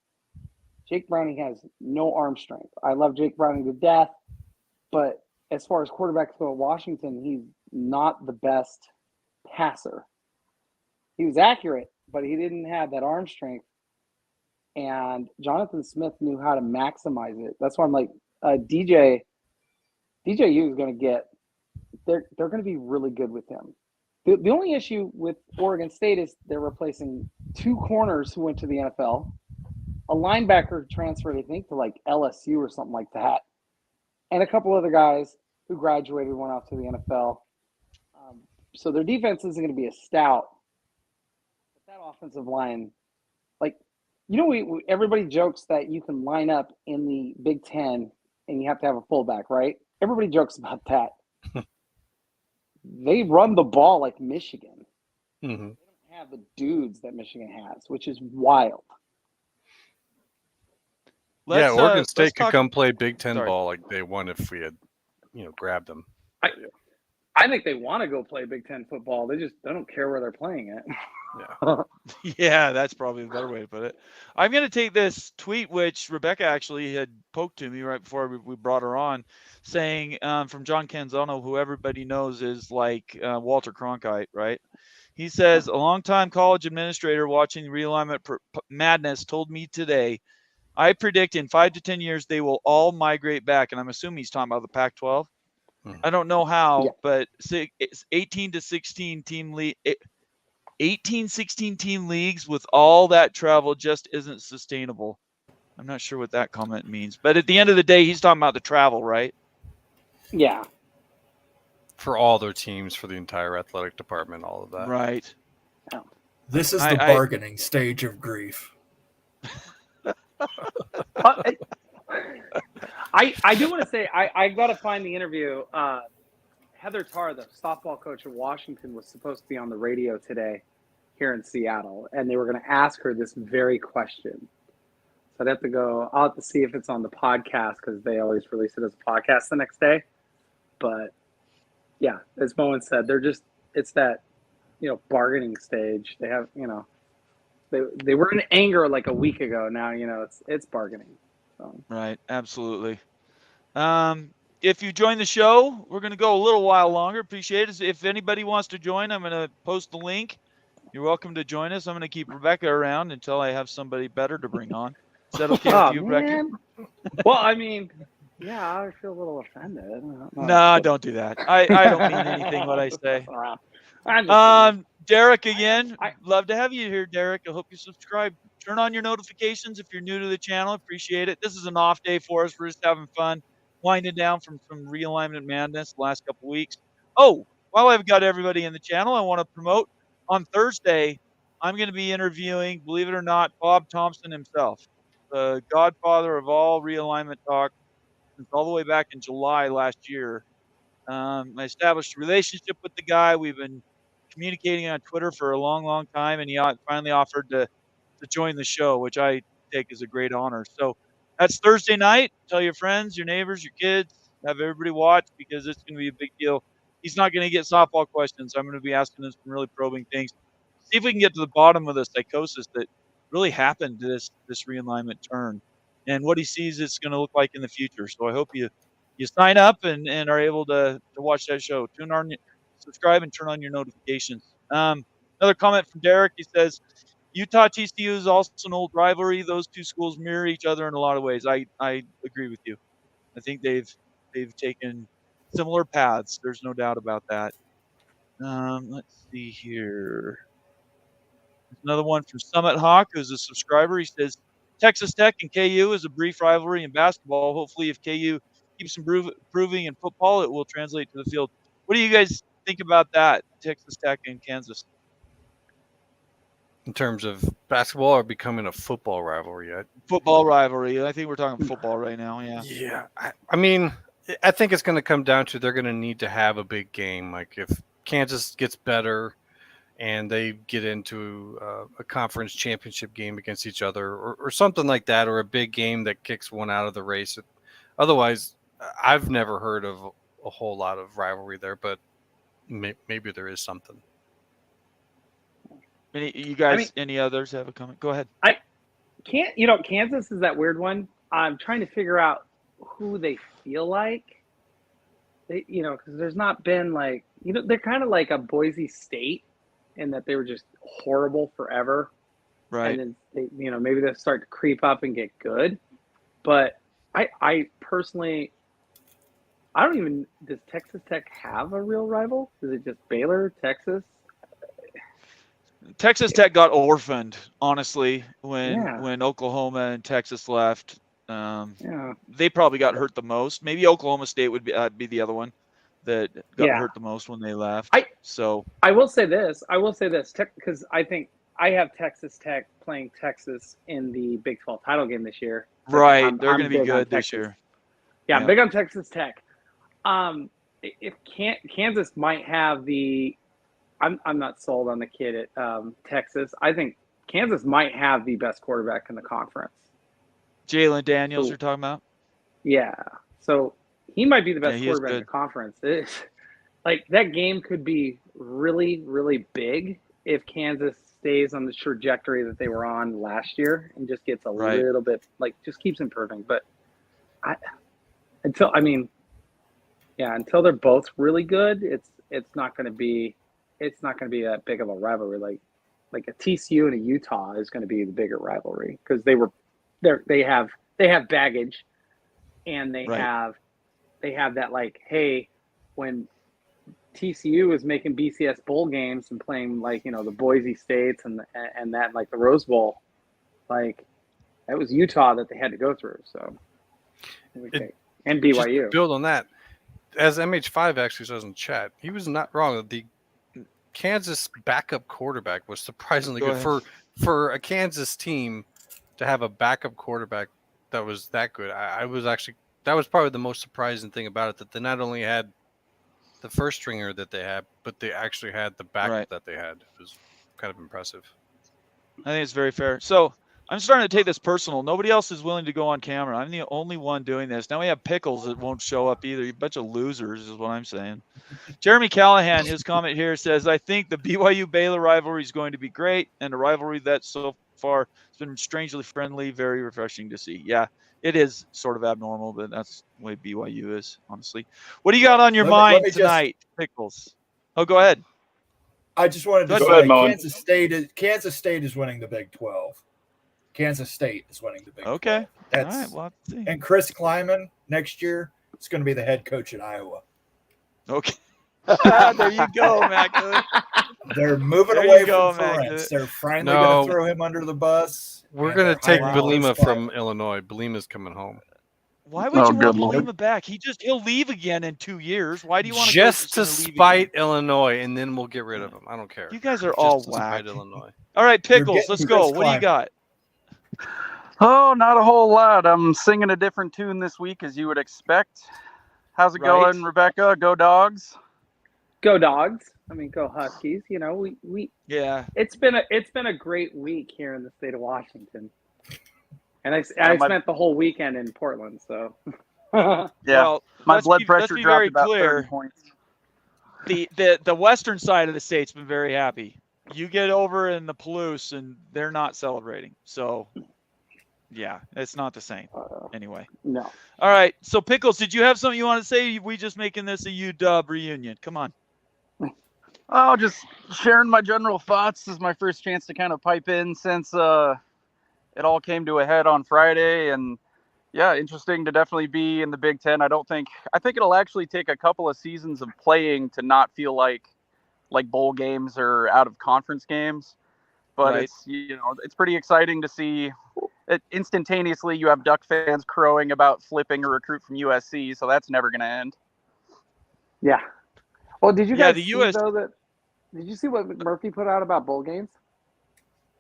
Jake Browning has no arm strength. I love Jake Browning to death, but as far as quarterback throw at Washington, he's not the best passer. He was accurate, but he didn't have that arm strength. And Jonathan Smith knew how to maximize it. That's why I'm like, DJU is going to get. They're going to be really good with him. The only issue with Oregon State is they're replacing 2 corners who went to the NFL, a linebacker transferred, I think, to like LSU or something like that, and a couple other guys who graduated went off to the NFL. So their defense isn't going to be as stout. But that offensive line, like, everybody jokes that you can line up in the Big Ten and you have to have a fullback, right? Everybody jokes about that. They run the ball like Michigan. They don't have the dudes that Michigan has, which is wild. Oregon State could come play Big Ten ball like they won if we had, grabbed them. I think they want to go play Big Ten football. They don't care where they're playing it. Yeah, that's probably the better way to put it. I'm going to take this tweet, which Rebecca actually had poked to me right before we brought her on, saying from John Canzano, who everybody knows is like Walter Cronkite, right? He says, a longtime college administrator watching realignment madness told me today, I predict in 5 to 10 years they will all migrate back. And I'm assuming he's talking about the Pac-12. I don't know how, but it's 18 to 16 team league. 18, 16 team leagues with all that travel just isn't sustainable. I'm not sure what that comment means, but at the end of the day, he's talking about the travel, right? Yeah. For all their teams, for the entire athletic department, all of that. Right. This is the bargaining stage of grief. I do want to say, I got to find the interview. Heather Tarr, the softball coach of Washington, was supposed to be on the radio today here in Seattle, and they were going to ask her this very question. So I'll have to see if it's on the podcast because they always release it as a podcast the next day. But yeah, as Bowen said, it's that, bargaining stage. They have, they were in anger like a week ago. Now, it's bargaining. So. Right. Absolutely. If you join the show, we're going to go a little while longer. Appreciate it. If anybody wants to join, I'm going to post the link. You're welcome to join us. I'm going to keep Rebecca around until I have somebody better to bring on. Is that okay with you, Rebecca? Well, I mean, Yeah, I feel a little offended. No, don't do that. I don't mean anything what I say. Derek again. Love to have you here, Derek. I hope you subscribe. Turn on your notifications if you're new to the channel. Appreciate it. This is an off day for us. We're just having fun, winding down from some realignment madness the last couple weeks. Oh, while I've got everybody in the channel, I want to promote on Thursday. I'm going to be interviewing, believe it or not, Bob Thompson himself, the godfather of all realignment talk since all the way back in July last year. I established a relationship with the guy. We've been communicating on Twitter for a long, long time, and he finally offered to join the show, which I take as a great honor. So that's Thursday night. Tell your friends, your neighbors, your kids, have everybody watch because it's going to be a big deal. He's not going to get softball questions. I'm going to be asking him some really probing things. See if we can get to the bottom of the psychosis that really happened to this realignment turn and what he sees it's going to look like in the future. So I hope you sign up and are able to watch that show. Subscribe and turn on your notifications. Another comment from Derek. He says, Utah TCU is also an old rivalry. Those two schools mirror each other in a lot of ways. I agree with you. I think they've taken similar paths. There's no doubt about that. Let's see here. There's another one from Summit Hawk, who's a subscriber. He says, Texas Tech and KU is a brief rivalry in basketball. Hopefully, if KU keeps improving in football, it will translate to the field. What do you guys think about that, Texas Tech and Kansas? In terms of basketball or becoming a football rivalry yet? Football rivalry. I think we're talking football right now, yeah. Yeah. I mean, I think it's going to come down to they're going to need to have a big game. Like if Kansas gets better and they get into a conference championship game against each other or something like that, or a big game that kicks one out of the race. Otherwise, I've never heard of a whole lot of rivalry there, but maybe there is something. You guys, any others have a comment? Go ahead. Kansas is that weird one. I'm trying to figure out who they feel like. Because there's not been they're kind of like a Boise State in that they were just horrible forever. Right. And then maybe they'll start to creep up and get good. But I personally, does Texas Tech have a real rival? Is it just Baylor, Texas? Texas Tech got orphaned, honestly, when Oklahoma and Texas left. They probably got hurt the most. Maybe Oklahoma State would be the other one that got hurt the most when they left. I will say this, because I think I have Texas Tech playing Texas in the Big 12 title game this year. Right, they're going to be good this year. Yeah, I'm big on Texas Tech. If Kansas might have the. I'm not sold on the kid at Texas. I think Kansas might have the best quarterback in the conference. Jalen Daniels, you're talking about? Yeah. So he might be the best quarterback in the conference. That game could be really, really big if Kansas stays on the trajectory that they were on last year and just gets a little bit, just keeps improving. But until they're both really good, it's not going to be that big of a rivalry. Like a TCU and a Utah is going to be the bigger rivalry because they have baggage, and they have that hey, when TCU was making BCS bowl games and playing the Boise States and that the Rose Bowl, that was Utah that they had to go through. So and BYU. Just to build on that, as MH5 actually says in chat, he was not wrong. The Kansas backup quarterback was surprisingly good for a Kansas team to have a backup quarterback that was that good. That was probably the most surprising thing about it, that they not only had the first stringer that they had, but they actually had the backup that they had. It was kind of impressive. I think it's very fair. So I'm starting to take this personal. Nobody else is willing to go on camera. I'm the only one doing this. Now we have Pickles that won't show up either. A bunch of losers is what I'm saying. Jeremy Callahan, his comment here says, I think the BYU-Baylor rivalry is going to be great, and a rivalry that so far has been strangely friendly, very refreshing to see. Yeah, it is sort of abnormal, but that's the way BYU is, honestly. What do you got on your mind tonight, Pickles? Oh, go ahead. I just wanted to say Kansas State is winning the Big 12. Kansas State is winning the Big 12. Okay. That's all right. Well, let's see. And Chris Kleiman next year is going to be the head coach at Iowa. Okay. There you go, Mac. They're moving There away you go, from Mac. Ferentz. They're finally going to throw him under the bus. We're going to take Wow. Belima from Illinois. Belima's coming home. Why would you want Lord. Belima back? He'll leave again in 2 years. Why do you want to just to spite Illinois, and then we'll get rid of him? I don't care. You guys are just all to whack. spite Illinois. All right, Pickles, let's go. What do you got? Oh, not a whole lot. I'm singing a different tune this week, as you would expect. How's it going, Rebecca? Go Dogs! Go Dogs! I mean, go Huskies! You know, we yeah. It's been a great week here in the state of Washington, and I spent the whole weekend in Portland. So yeah, well, my blood pressure dropped very about clear. 30 points. The western side of the state's been very happy. You get over in the Palouse, and they're not celebrating. So. Yeah, it's not the same. Anyway. No. All right. So, Pickles, did you have something you want to say? We just making this a UW reunion. Come on. Oh, just sharing my general thoughts. This is my first chance to kind of pipe in since it all came to a head on Friday. And, yeah, interesting to definitely be in the Big Ten. I think it'll actually take a couple of seasons of playing to not feel like bowl games or out of conference games. But right. It's pretty exciting to see. Instantaneously, you have Duck fans crowing about flipping a recruit from USC, so that's never going to end. Yeah. Well, did you guys the see US... though that? Did you see what McMurphy put out about bowl games?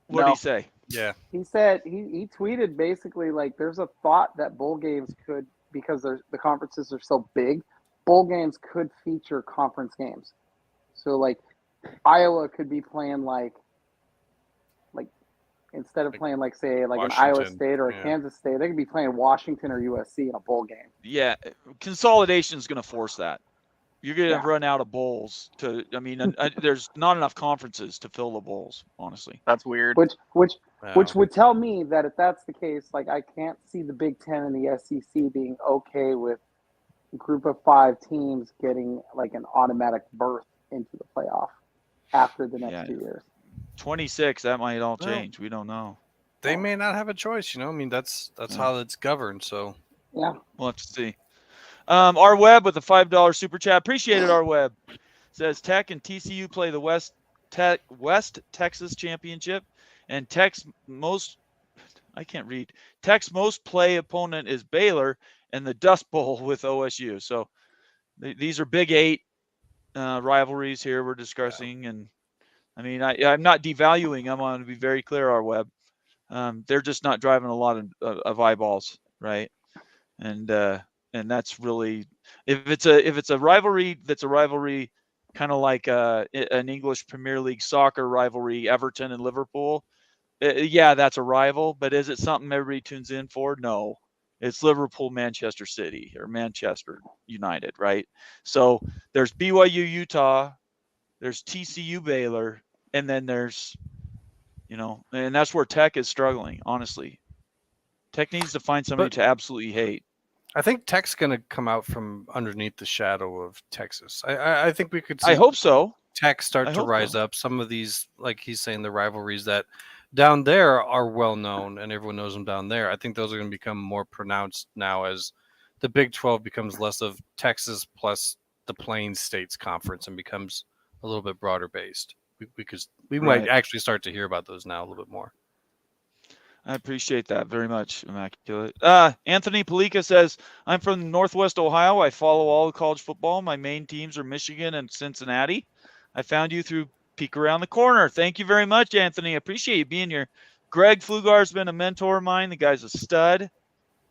What did he say? Yeah. He said he tweeted basically like there's a thought that bowl games could, because the conferences are so big, bowl games could feature conference games. So like Iowa could be playing like instead of playing like say like an Iowa State or a Kansas State, they could be playing Washington or USC in a bowl game. Yeah, consolidation is going to force that. You're going to run out of bowls. There's not enough conferences to fill the bowls. Honestly, that's weird. Which would tell me that if that's the case, like I can't see the Big Ten and the SEC being okay with a group of 5 teams getting like an automatic berth into the playoff after the next 2 years. 26, that might all change. We don't know. They may not have a choice, I mean, that's how it's governed. So yeah, we'll have to see. Our Web with a $5 super chat. Appreciate it. Our Web says Tech and TCU play the West Texas Championship, and Tech's most play opponent is Baylor and the Dust Bowl with OSU. So these are Big 8 rivalries here we're discussing, and I mean, I'm not devaluing them. I want to be very clear, our Web. They're just not driving a lot of eyeballs, right? And that's really, if it's a rivalry that's a rivalry, kind of like an English Premier League soccer rivalry, Everton and Liverpool. That's a rival, but is it something everybody tunes in for? No, it's Liverpool, Manchester City, or Manchester United, right? So there's BYU, Utah. There's TCU, Baylor, and then there's, and that's where Tech is struggling, honestly. Tech needs to find somebody to absolutely hate. I think Tech's going to come out from underneath the shadow of Texas. I think we could see I hope so. Tech start to rise up. Some of these, like he's saying, the rivalries that down there are well known and everyone knows them down there. I think those are going to become more pronounced now as the Big 12 becomes less of Texas plus the Plains States Conference and becomes a little bit broader based, because we might actually start to hear about those now a little bit more. I appreciate that very much, Immaculate. Anthony Palika says, I'm from Northwest Ohio. I follow all the college football. My main teams are Michigan and Cincinnati. I found you through Peek Around the Corner. Thank you very much, Anthony. I appreciate you being here. Greg Flugar's been a mentor of mine. The guy's a stud.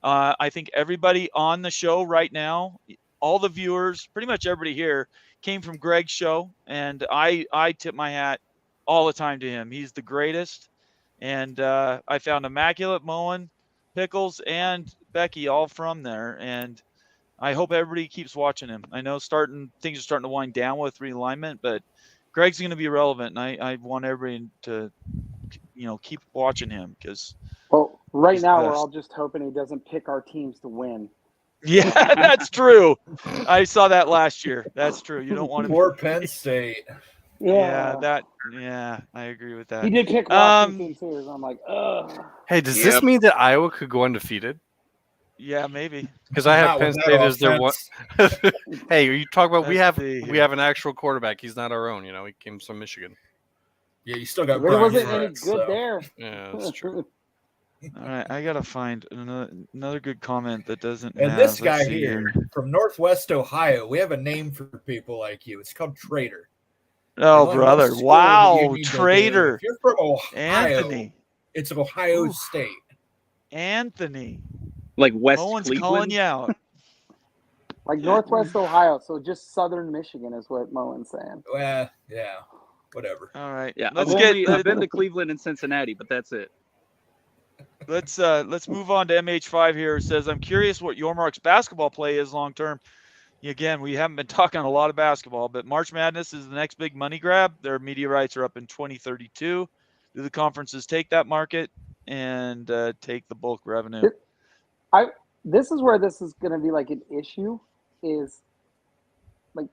I think everybody on the show right now, all the viewers, pretty much everybody here, came from Greg's show, and I tip my hat all the time to him. He's the greatest, and I found Immaculate, Moen, Pickles, and Becky all from there, and I hope everybody keeps watching him. I know things are starting to wind down with realignment, but Greg's going to be relevant, and I want everybody to keep watching him, because right now we're all just hoping he doesn't pick our teams to win. Yeah, that's true. I saw that last year. That's true. You don't want to. Poor Penn State. Yeah, I agree with that. He did pick Washington too, so I'm like, ugh. Hey, does this mean that Iowa could go undefeated? Yeah, maybe. Because I have Not Penn with that State as their one. offense. Hey, are you talking about we Let's have see we here. have an actual quarterback. He's not our own. You know, he came from Michigan. Yeah, you still got Really Brian wasn't any Ferentz, good so. there. Yeah, that's true. All right, I gotta find another good comment that doesn't And have. this Let's guy see here from Northwest Ohio, we have a name for people like you. It's called Traitor. Oh, The only brother! school that you Wow, need to do, traitor, if you're from Ohio, Anthony. it's Ohio Oof. State. Anthony. Like West Owen's Cleveland. calling you out. Like Northwest Ohio, so just southern Michigan is what Moen's saying. Well, yeah, whatever. All right. Yeah, I've been to Cleveland and Cincinnati, but that's it. Let's move on to MH5 here. It says, I'm curious what Yormark's basketball play is long term. Again, we haven't been talking a lot of basketball, but March Madness is the next big money grab. Their media rights are up in 2032. Do the conferences take that market and take the bulk revenue? This is where this is going to be like an issue. Is like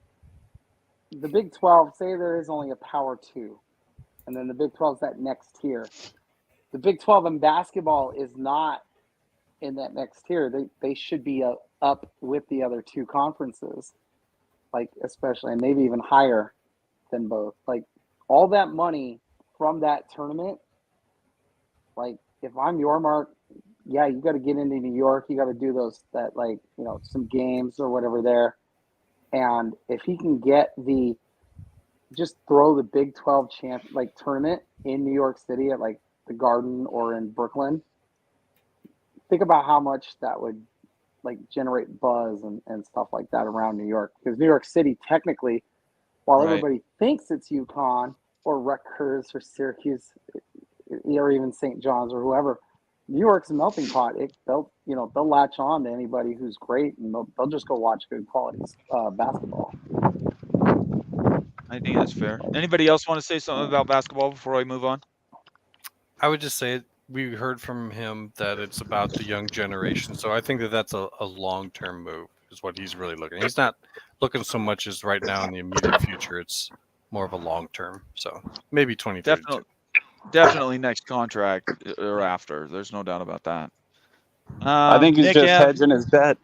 the Big 12. Say there is only a Power 2, and then the Big 12 is that next tier. The Big 12 in basketball is not in that next tier. They should be up with the other two conferences, like especially, and maybe even higher than both. Like all that money from that tournament, like if I'm Yormark, yeah, you got to get into New York. You got to do some games or whatever there. And if he can get just throw the Big 12 tournament in New York City at like the Garden or in Brooklyn, think about how much that would like generate buzz and stuff like that around New York. Because New York City, technically, while everybody thinks it's UConn or Rutgers or Syracuse or even St. John's or whoever, New York's a melting pot. They'll latch on to anybody who's great, and they'll just go watch good quality basketball. I think that's fair. Anybody else want to say something about basketball before I move on? I would just say we heard from him that it's about the young generation. So I think that's a long-term move is what he's really looking. He's not looking so much as right now in the immediate future. It's more of a long-term. So maybe 2032. Definitely next contract or after. There's no doubt about that. I think he's Nick just M, hedging his bet.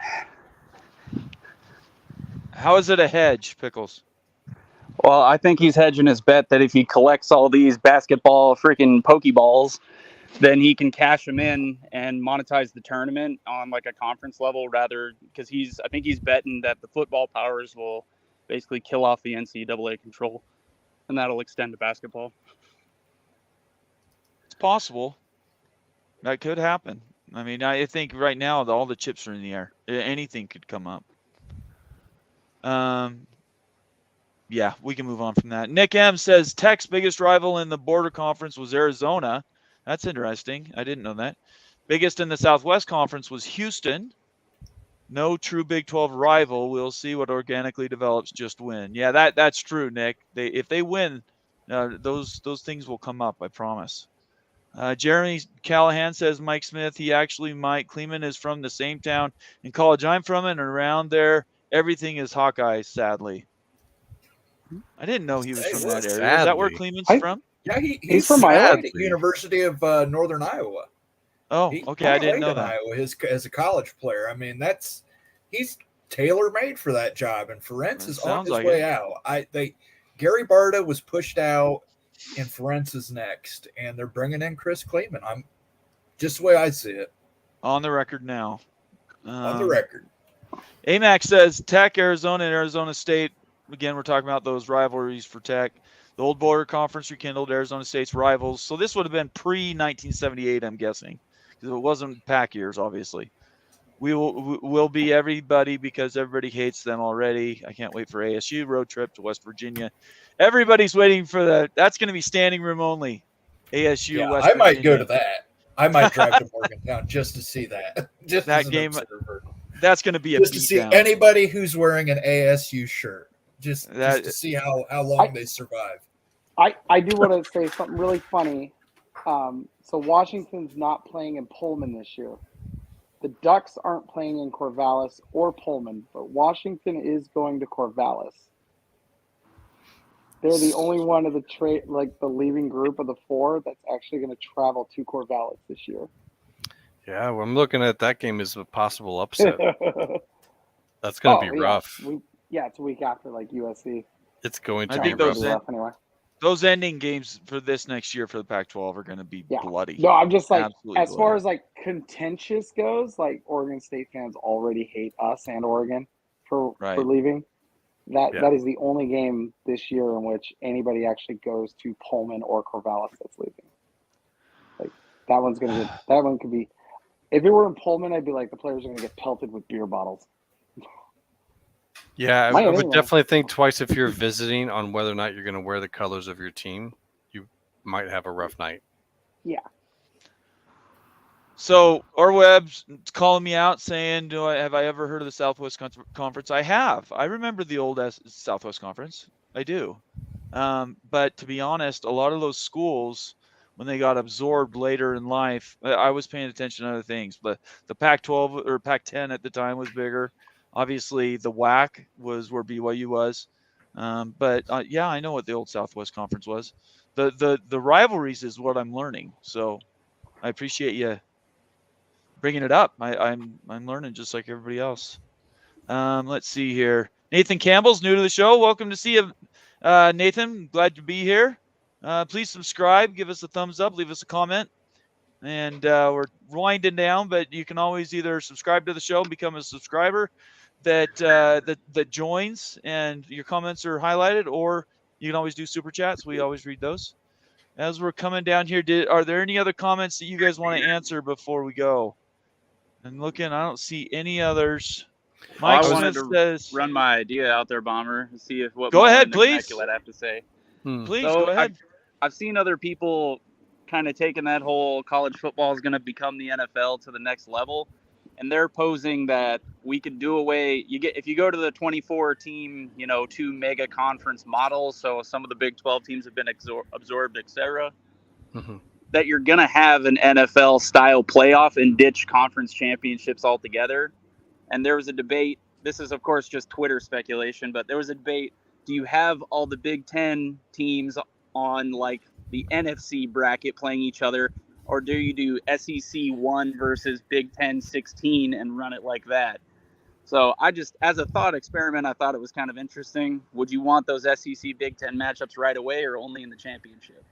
How is it a hedge, Pickles? Well, I think he's hedging his bet that if he collects all these basketball freaking Pokeballs, then he can cash them in and monetize the tournament on like a conference level rather because I think he's betting that the football powers will basically kill off the NCAA control and that'll extend to basketball. It's possible. That could happen. I mean, I think right now all the chips are in the air. Anything could come up. Yeah, we can move on from that. Nick M says Tech's biggest rival in the border conference was Arizona. That's interesting. I didn't know that. Biggest in the Southwest Conference was Houston. No true Big 12 rival. We'll see what organically develops. Just win. Yeah, that's true, Nick. If they win, those things will come up. I promise. Jeremy Callahan says Mike Smith. He actually might. Kleeman is from the same town in college I'm from, and around there, everything is Hawkeyes. Sadly. I didn't know he was from that area. Is that where Kleeman's from? Yeah, he's from Iowa. University of Northern Iowa. Oh, okay. I didn't know that. Iowa, as a college player. I mean, he's tailor made for that job, and Ferentz is on his way out. Gary Barta was pushed out, and Ferentz is next, and they're bringing in Chris Kleeman. I'm just the way I see it. On the record now. On the record. AMAC says Tech, Arizona, and Arizona State. Again, we're talking about those rivalries for Tech. The old border conference rekindled Arizona State's rivals. So this would have been pre-1978, I'm guessing, because it wasn't Pac years, obviously. We'll be everybody because everybody hates them already. I can't wait for ASU road trip to West Virginia. Everybody's waiting for that's going to be standing room only. ASU, yeah, West I Virginia. might go to that. I might drive to Morgantown just to see that. Just that game. That's going to be just to see anybody who's wearing an ASU shirt. Just to see how long they survive. I do want to say something really funny. So Washington's not playing in Pullman this year. The Ducks aren't playing in Corvallis or Pullman, but Washington is going to Corvallis. They're the only one of the the leaving group of the 4 that's actually going to travel to Corvallis this year. Yeah, well, I'm looking at that game as a possible upset. That's going to be rough. It's a week after like USC. It's going to I be think rough. Anyway. Those ending games for this next year for the Pac-12 are going to be bloody. No, I'm just like, absolutely as bloody. far as like contentious goes, like Oregon State fans already hate us and Oregon for leaving. That is the only game this year in which anybody actually goes to Pullman or Corvallis that's leaving. Like that one could be. If it were in Pullman, I'd be like, the players are going to get pelted with beer bottles. Yeah, I would definitely think twice if you're visiting on whether or not you're going to wear the colors of your team. You might have a rough night. Yeah. So Orweb's calling me out saying, have I ever heard of the Southwest Conference? I have. I remember the old Southwest Conference. I do. But to be honest, a lot of those schools, when they got absorbed later in life, I was paying attention to other things. But the Pac-12 or Pac-10 at the time was bigger. Obviously, the WAC was where BYU was. But I know what the old Southwest Conference was. The rivalries is what I'm learning. So I appreciate you bringing it up. I'm learning just like everybody else. Let's see here. Nathan Campbell's new to the show. Welcome to see you, Nathan. Glad to be here. Please subscribe, give us a thumbs up, leave us a comment. And we're winding down, but you can always either subscribe to the show and become a subscriber that joins, and your comments are highlighted, or you can always do super chats. We always read those. As we're coming down here, are there any other comments that you guys want to answer before we go? And looking, I don't see any others. Mike Smith says, run my idea out there, Bomber, and see if what go ahead, please. I have to say. Please go ahead. I've seen other people kind of taking that whole college football is going to become the NFL to the next level, and they're posing that we could do away. If you go to the 24 team, 2 mega conference model, so some of the Big 12 teams have been absorbed, etc. Mm-hmm. That you're going to have an NFL style playoff and ditch conference championships altogether. And there was a debate. This is, of course, just Twitter speculation, but there was a debate. Do you have all the Big 10 teams on like the NFC bracket playing each other, or do you do SEC 1 versus Big 10 16 and run it like that? So I just, as a thought experiment, I thought it was kind of interesting. Would you want those SEC Big 10 matchups right away or only in the championship?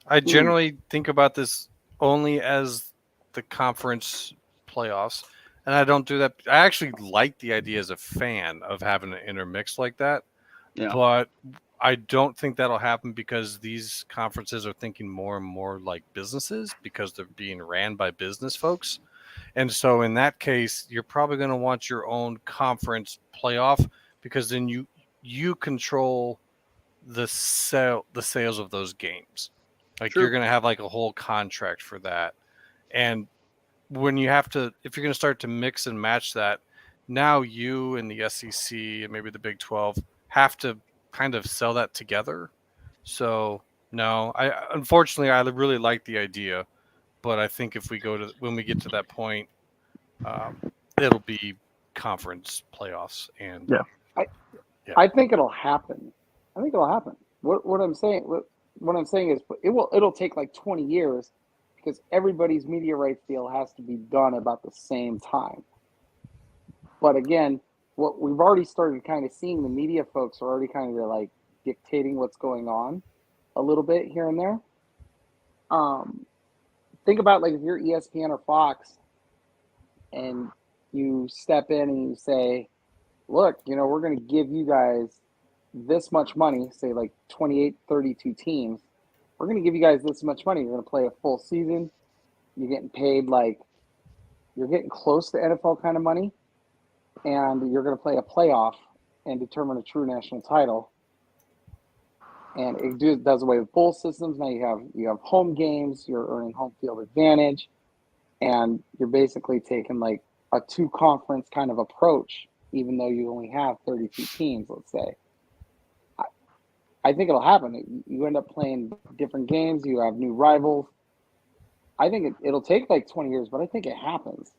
I generally think about this only as the conference playoffs, and I don't do that. I actually like the idea as a fan of having an intermix like that, but I don't think that'll happen because these conferences are thinking more and more like businesses because they're being ran by business folks. And so in that case, you're probably going to want your own conference playoff because then you control the sales of those games. Like You're going to have like a whole contract for that. And when you have to, if you're going to start to mix and match that, now you and the SEC and maybe the Big 12 have to kind of sell that together. So no, unfortunately I really like the idea, but I think if when we get to that point, it'll be conference playoffs and I think it'll happen. What I'm saying is it'll take like 20 years because everybody's media rights deal has to be done about the same time. But again, what we've already started kind of seeing, the media folks are already kind of like dictating what's going on a little bit here and there. Think about like if you're ESPN or Fox and you step in and you say, look, we're going to give you guys this much money, say like 28, 32 teams. We're going to give you guys this much money. You're going to play a full season. You're getting paid you're getting close to NFL kind of money. And you're going to play a playoff and determine a true national title. And it does away with bowl systems. Now you have home games. You're earning home field advantage. And you're basically taking like a 2-conference kind of approach, even though you only have 32 teams, let's say. I think it'll happen. You end up playing different games. You have new rivals. I think it'll take like 20 years, but I think it happens.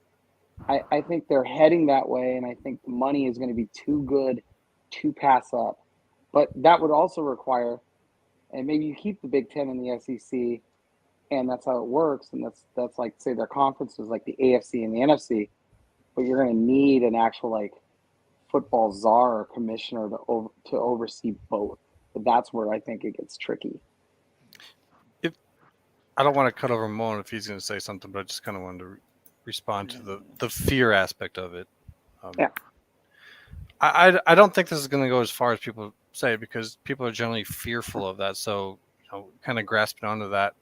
I think they're heading that way, and I think the money is going to be too good to pass up. But that would also require, and maybe you keep the Big Ten and the SEC, and that's how it works. And that's like, say, their conferences like the AFC and the NFC. But you're going to need an actual like football czar or commissioner to oversee both. But that's where I think it gets tricky. I don't want to cut over Moen if he's going to say something, but I just kind of wanted to respond to the fear aspect of it. Yeah. I don't think this is going to go as far as people say, because people are generally fearful of that. So, kind of grasping onto that.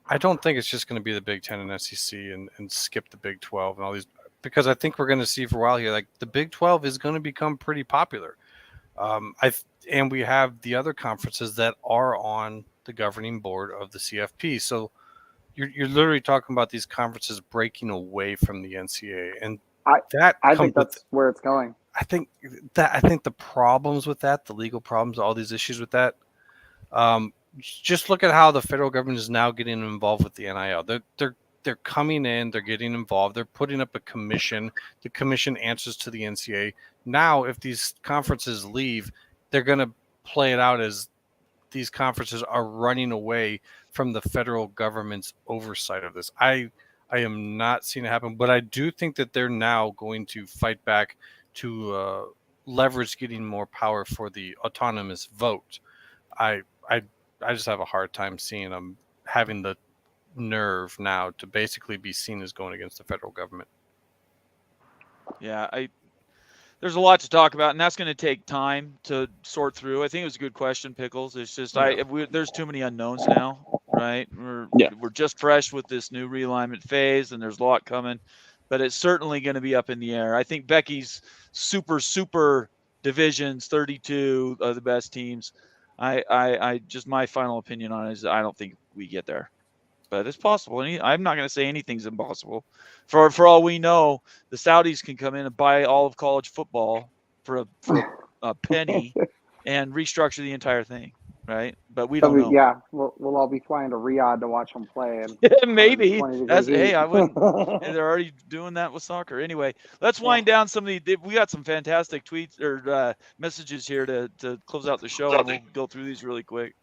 I don't think it's just going to be the Big Ten and SEC and skip the Big 12 and all these, because I think we're going to see for a while here, like the Big 12 is going to become pretty popular. And we have the other conferences that are on the governing board of the CFP. So you're literally talking about these conferences breaking away from the NCAA, and I think that's where it's going. I think the problems with that, the legal problems, all these issues with that. Just look at how the federal government is now getting involved with the NIL. They're coming in, they're getting involved, they're putting up a commission. The commission answers to the NCAA. Now, if these conferences leave, they're going to play it out as these conferences are running away from the federal government's oversight of this. I am not seeing it happen, but I do think that they're now going to fight back to leverage getting more power for the autonomous vote. I just have a hard time seeing them having the nerve now to basically be seen as going against the federal government. Yeah, there's a lot to talk about, and that's going to take time to sort through. I think it was a good question, Pickles. It's just there's too many unknowns now, right? We're just fresh with this new realignment phase, and there's a lot coming, but it's certainly going to be up in the air. I think Becky's super divisions, 32 are the best teams. I just, my final opinion on it is I don't think we get there, but it's possible. I'm not going to say anything's impossible. For all we know, the Saudis can come in and buy all of college football for a penny and restructure the entire thing, right? But we don't know. Yeah, we'll all be flying to Riyadh to watch them play. And maybe. I wouldn't. They're already doing that with soccer. Anyway, let's wind down some of the. We got some fantastic tweets or messages here to close out the show, and we'll go through these really quick.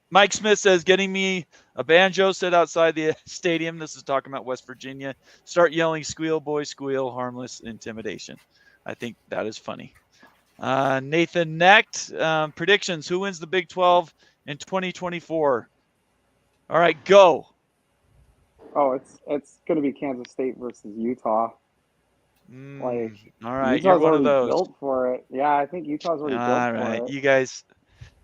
Mike Smith says, getting me a banjo set outside the stadium. This is talking about West Virginia. Start yelling, squeal, boy, squeal, harmless intimidation. I think that is funny. Nathan Necht, predictions. Who wins the Big 12 in 2024? All right, go. Oh, it's going to be Kansas State versus Utah. All right, Utah's you're one of those. Built for it. Yeah, I think Utah's already built for it. All right, you guys.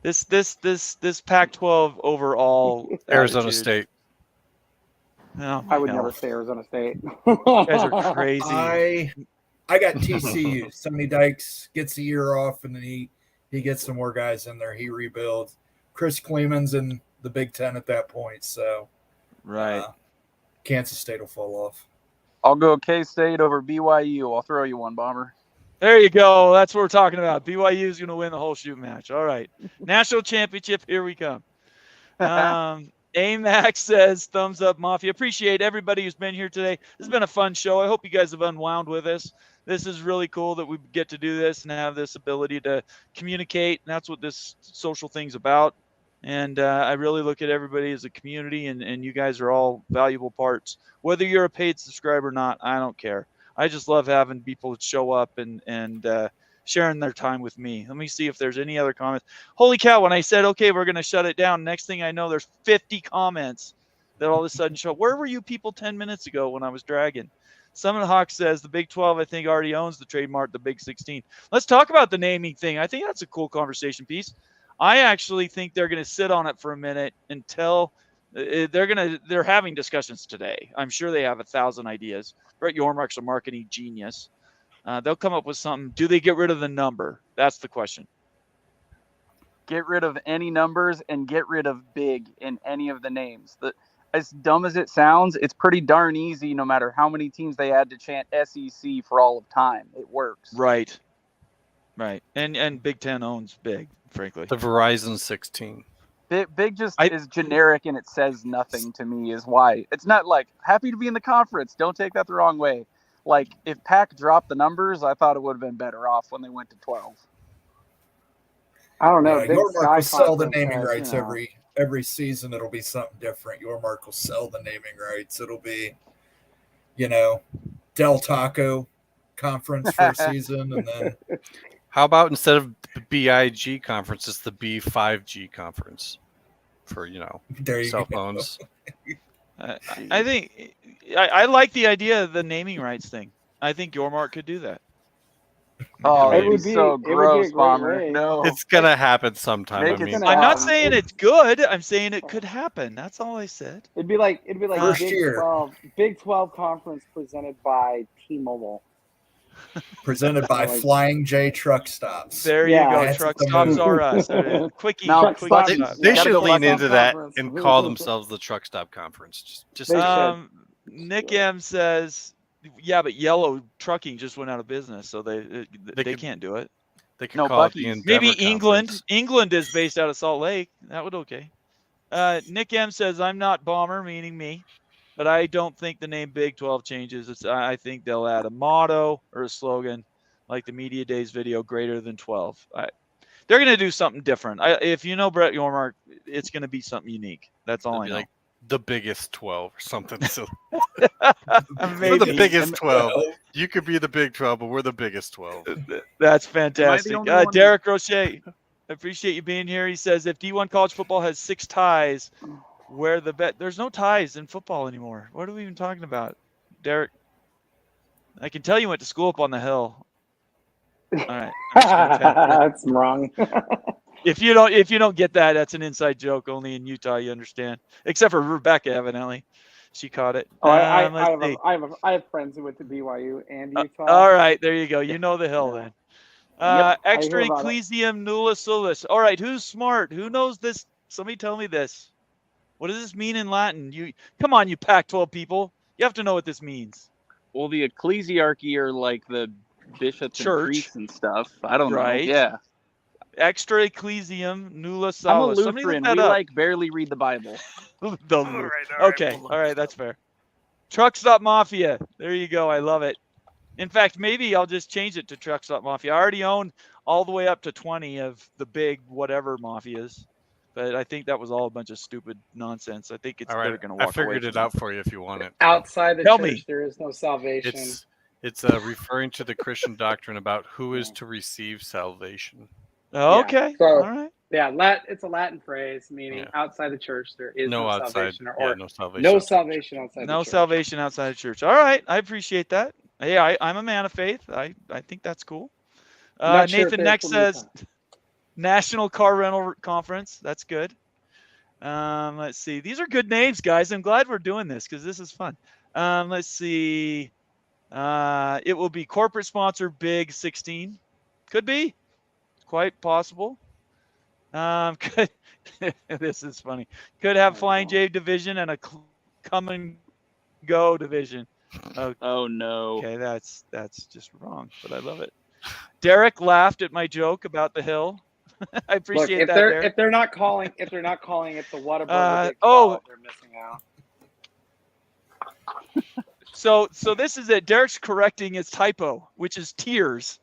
This Pac-12 overall. Arizona State. No, I would never say Arizona State. You guys are crazy. I got TCU. Sonny Dykes gets a year off, and then he gets some more guys in there. He rebuilds. Chris Kleeman's in the Big Ten at that point, so right. Kansas State will fall off. I'll go K-State over BYU. I'll throw you one, Bomber. There you go. That's what we're talking about. BYU is going to win the whole shoot match. All right. National championship. Here we come. AMAX says, thumbs up, Mafia. Appreciate everybody who's been here today. This has been a fun show. I hope you guys have unwound with us. This is really cool that we get to do this and have this ability to communicate. And that's what this social thing's about. And I really look at everybody as a community, and you guys are all valuable parts. Whether you're a paid subscriber or not, I don't care. I just love having people show up and sharing their time with me. Let me see if there's any other comments. Holy cow, when I said, okay, we're going to shut it down, next thing I know, there's 50 comments that all of a sudden show up. Where were you people 10 minutes ago when I was dragging? Summon Hawk says the Big 12, I think, already owns the trademark, the Big 16. Let's talk about the naming thing. I think that's a cool conversation piece. I actually think they're going to sit on it for a minute until they're having discussions today. I'm sure they have 1,000 ideas. Brett Yormark's a marketing genius. They'll come up with something. Do they get rid of the number? That's the question. Get rid of any numbers and get rid of big in any of the names. As dumb as it sounds, it's pretty darn easy no matter how many teams they had to chant SEC for all of time. It works. Right. And Big Ten owns big, frankly. The Verizon 16. Big just is generic and it says nothing to me is why. It's not like happy to be in the conference. Don't take that the wrong way. like if Pac dropped the numbers, I thought it would have been better off when they went to 12. I don't know. Yeah, Big Yormark Sky will sell the Conference naming has, rights you know, every season. It'll be something different. Yormark will sell the naming rights. It'll be, Del Taco Conference for a season, and then How about instead of the BIG conference, it's the B5G conference for there you cell go. phones. I think I like the idea of the naming rights thing. I think Yormark could do that. Oh, It it'd would be be- so it would be a gross, great Bomber. way. No. It's gonna happen sometime. Make I it mean, gonna I'm not happen. saying it's good. I'm saying it could happen. That's all I said. It'd be like First Big year. 12, Big 12 conference presented by T-Mobile. Presented by Like- Flying J Truck Stops. There Yeah. you go. That's Truck the stops move. are us. Quickie, Now, Truck quickie stops. stop. they Gotta should go lean Truck into that Conference. and call themselves the Truck Stop Conference. Just They should. Nick M says, "Yeah, but Yellow Trucking just went out of business, so they could- can't do it. They could No, call it the Buc-ee's. Endeavor Maybe England. Conference. England is based out of Salt Lake. That would okay." Nick M says, "I'm not Bomber," meaning me, but I don't think the name Big 12 changes. I think they'll add a motto or a slogan like the Media Days video, greater than 12. They're going to do something different. If you know Brett Yormark, it's going to be something unique. That's all It'll I be know. like the biggest 12 or something. So Maybe. we're the biggest 12. Well, You could be the Big 12, but we're the biggest 12. That's fantastic. only one? Derek Roche, I appreciate you being here. He says, if D1 college football has 6 ties, where the bet? There's no ties in football anymore. What are we even talking about, Derek? I can tell you went to school up on the hill. All right. I'm just gonna tap that. That's wrong. If you don't get that, that's an inside joke. Only in Utah you understand. Except for Rebecca, evidently, she caught it. Oh, Let's see. I have friends who went to BYU and Utah. All right, there you go. You know the hill Yeah. then. Yep, I Extra hear about it. ecclesiam nulla solus. All right, who's smart? Who knows this? Somebody tell me this. What does this mean in Latin? You come on, you Pac-12 people. You have to know what this means. Well, the ecclesiarchy are like the bishops Church. and priests and stuff. I don't Right. know. Yeah. Extra ecclesiam nulla I'm a solus. Somebody look Lutheran. that We up. like barely read the Bible. Okay, all right, that's fair. Truck Stop Mafia. There you go. I love it. In fact, maybe I'll just change it to Truck Stop Mafia. I already own all the way up to 20 of the big whatever mafias, but I think that was all a bunch of stupid nonsense. I think it's All they're right, going to walk I away figured it from out for you if you want it. Outside the Tell church, me. there is no salvation. It's referring to the Christian doctrine about who is to receive salvation. Okay, So- all right. Yeah, it's a Latin phrase meaning Yeah. outside the church there is No no outside. salvation, Yeah, or no salvation. no salvation outside No the church. salvation outside of church. All right, I appreciate that. Hey, I'm a man of faith. I think that's cool. Not sure if Nathan they're next from says Utah. National Car Rental Conference. That's good. Let's see. These are good names, guys. I'm glad we're doing this because this is fun. Let's see. It will be corporate sponsor Big 16. Could be. Quite possible. Could this is funny. Could have Flying J division and a come and go division. Oh no. Okay, that's just wrong, but I love it. Derek laughed at my joke about the hill. I Look, appreciate if that, they're Derek. if they're not calling it the Whataburger Big 12, oh. they're missing out. So this is it. Derek's correcting his typo, which is tiers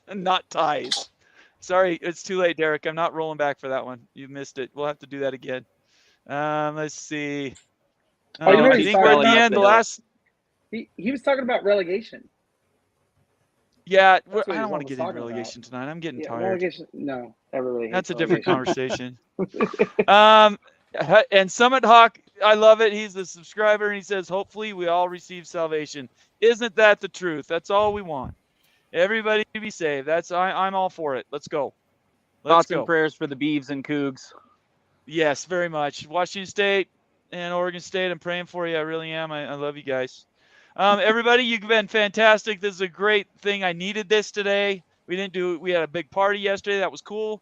and not ties. Sorry, it's too late, Derek. I'm not rolling back for that one. You missed it. We'll have to do that again. Let's see. Oh, you know I he's think we're at talking the about end. The the- last. He was talking about relegation. Yeah, what I he don't was want to get into talking about. relegation tonight. I'm getting Yeah, tired. relegation. No, everybody. That's a hates different relegation. conversation. And Summit Hawk, I love it. He's a subscriber, and he says, "Hopefully, we all receive salvation." Isn't that the truth? That's all we want. Everybody to be saved. I'm all for it. Let's go. Let's Thoughts go. and prayers for the Beavs and Cougs. Yes, very much. Washington State and Oregon State, I'm praying for you. I really am. I love you guys. Everybody, you've been fantastic. This is a great thing. I needed this today. We had a big party yesterday. That was cool.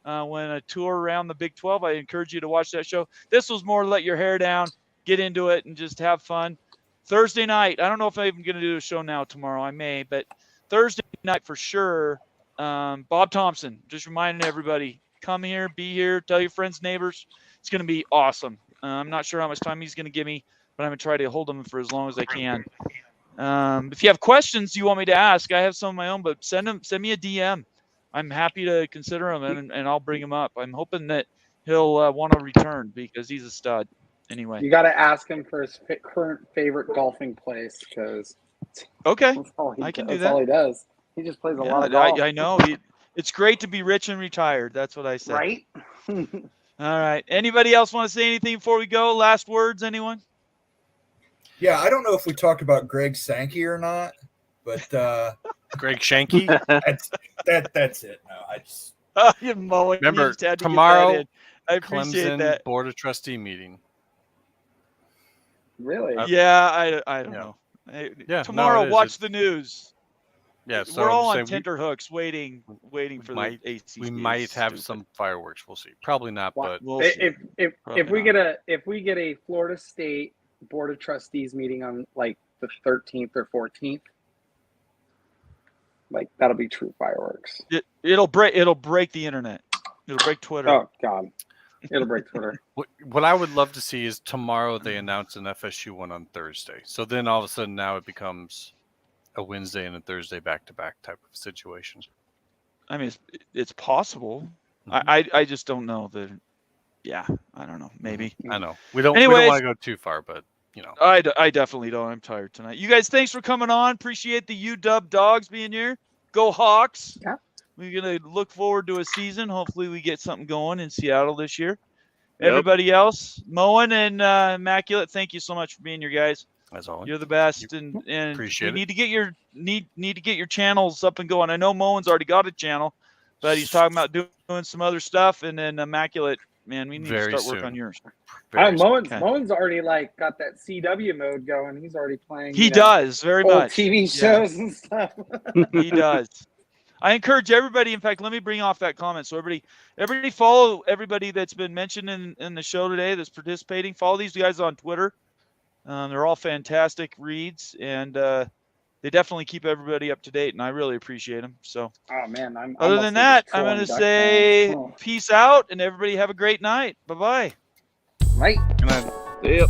When a tour around the Big 12, I encourage you to watch that show. This was more let your hair down, get into it, and just have fun. Thursday night, I don't know if I'm even going to do a show now tomorrow. I may, but Thursday night for sure. Bob Thompson, just reminding everybody, come here, be here, tell your friends, neighbors. It's going to be awesome. I'm not sure how much time he's going to give me, but I'm going to try to hold him for as long as I can. If you have questions you want me to ask, I have some of my own, but send me a DM. I'm happy to consider them, and I'll bring him up. I'm hoping that he'll want to return because he's a stud. Anyway, you got to ask him for his current favorite golfing place because okay, that's all I can do that's that. all he does. He just plays a lot of golf. I know. It's great to be rich and retired. That's what I say. Right? All right. Anybody else want to say anything before we go? Last words, anyone? Yeah, I don't know if we talked about Greg Sankey or not, but Greg Shanky. that's it. No, I just You're mowing. Remember, You just had to get tomorrow, that in. I appreciate Clemson that. Board of Trustee meeting. Really? Yeah, I don't Yeah. know. Hey, Yeah, tomorrow, no, it is. watch the news. Yeah, so we're I'm all just on saying tenterhooks, waiting for might- the ACC. we might have some fireworks. We'll see. Probably not, but We'll see. If we get a Florida State Board of Trustees meeting on like the 13th or 14th, like that'll be true fireworks. It'll break the internet. It'll break Twitter. Oh God, it'll break Twitter. what I would love to see is tomorrow they announce an FSU one on Thursday. So then all of a sudden now it becomes a Wednesday and a Thursday back-to-back type of situation. I mean, it's possible. Mhm. I just don't know that. Yeah, I don't know. Maybe. I know we don't Anyways, want to go too far, but you know. I definitely don't. I'm tired tonight. You guys, thanks for coming on. Appreciate the UW Dogs being here. Go Hawks. Yeah. We're going to look forward to a season. Hopefully we get something going in Seattle this year. Yep. Everybody else, Moen and Immaculate, thank you so much for being here, guys. As always, You're the best, and appreciate we it. need to get your channels up and going. I know Moen's already got a channel, but he's talking about doing some other stuff. And then Immaculate, man, we need Very to start work soon. on yours. Moen's already like got that CW mode going. He's already playing. He does very old much. TV shows and stuff. He does. I encourage everybody. In fact, let me bring off that comment. So everybody follow everybody that's been mentioned in the show today that's participating. Follow these guys on Twitter. They're all fantastic reads, and they definitely keep everybody up to date, and I really appreciate them. So, Oh man, other than that, I'm going to say peace out, and everybody have a great night. Bye-bye. Right. Good night. Yep.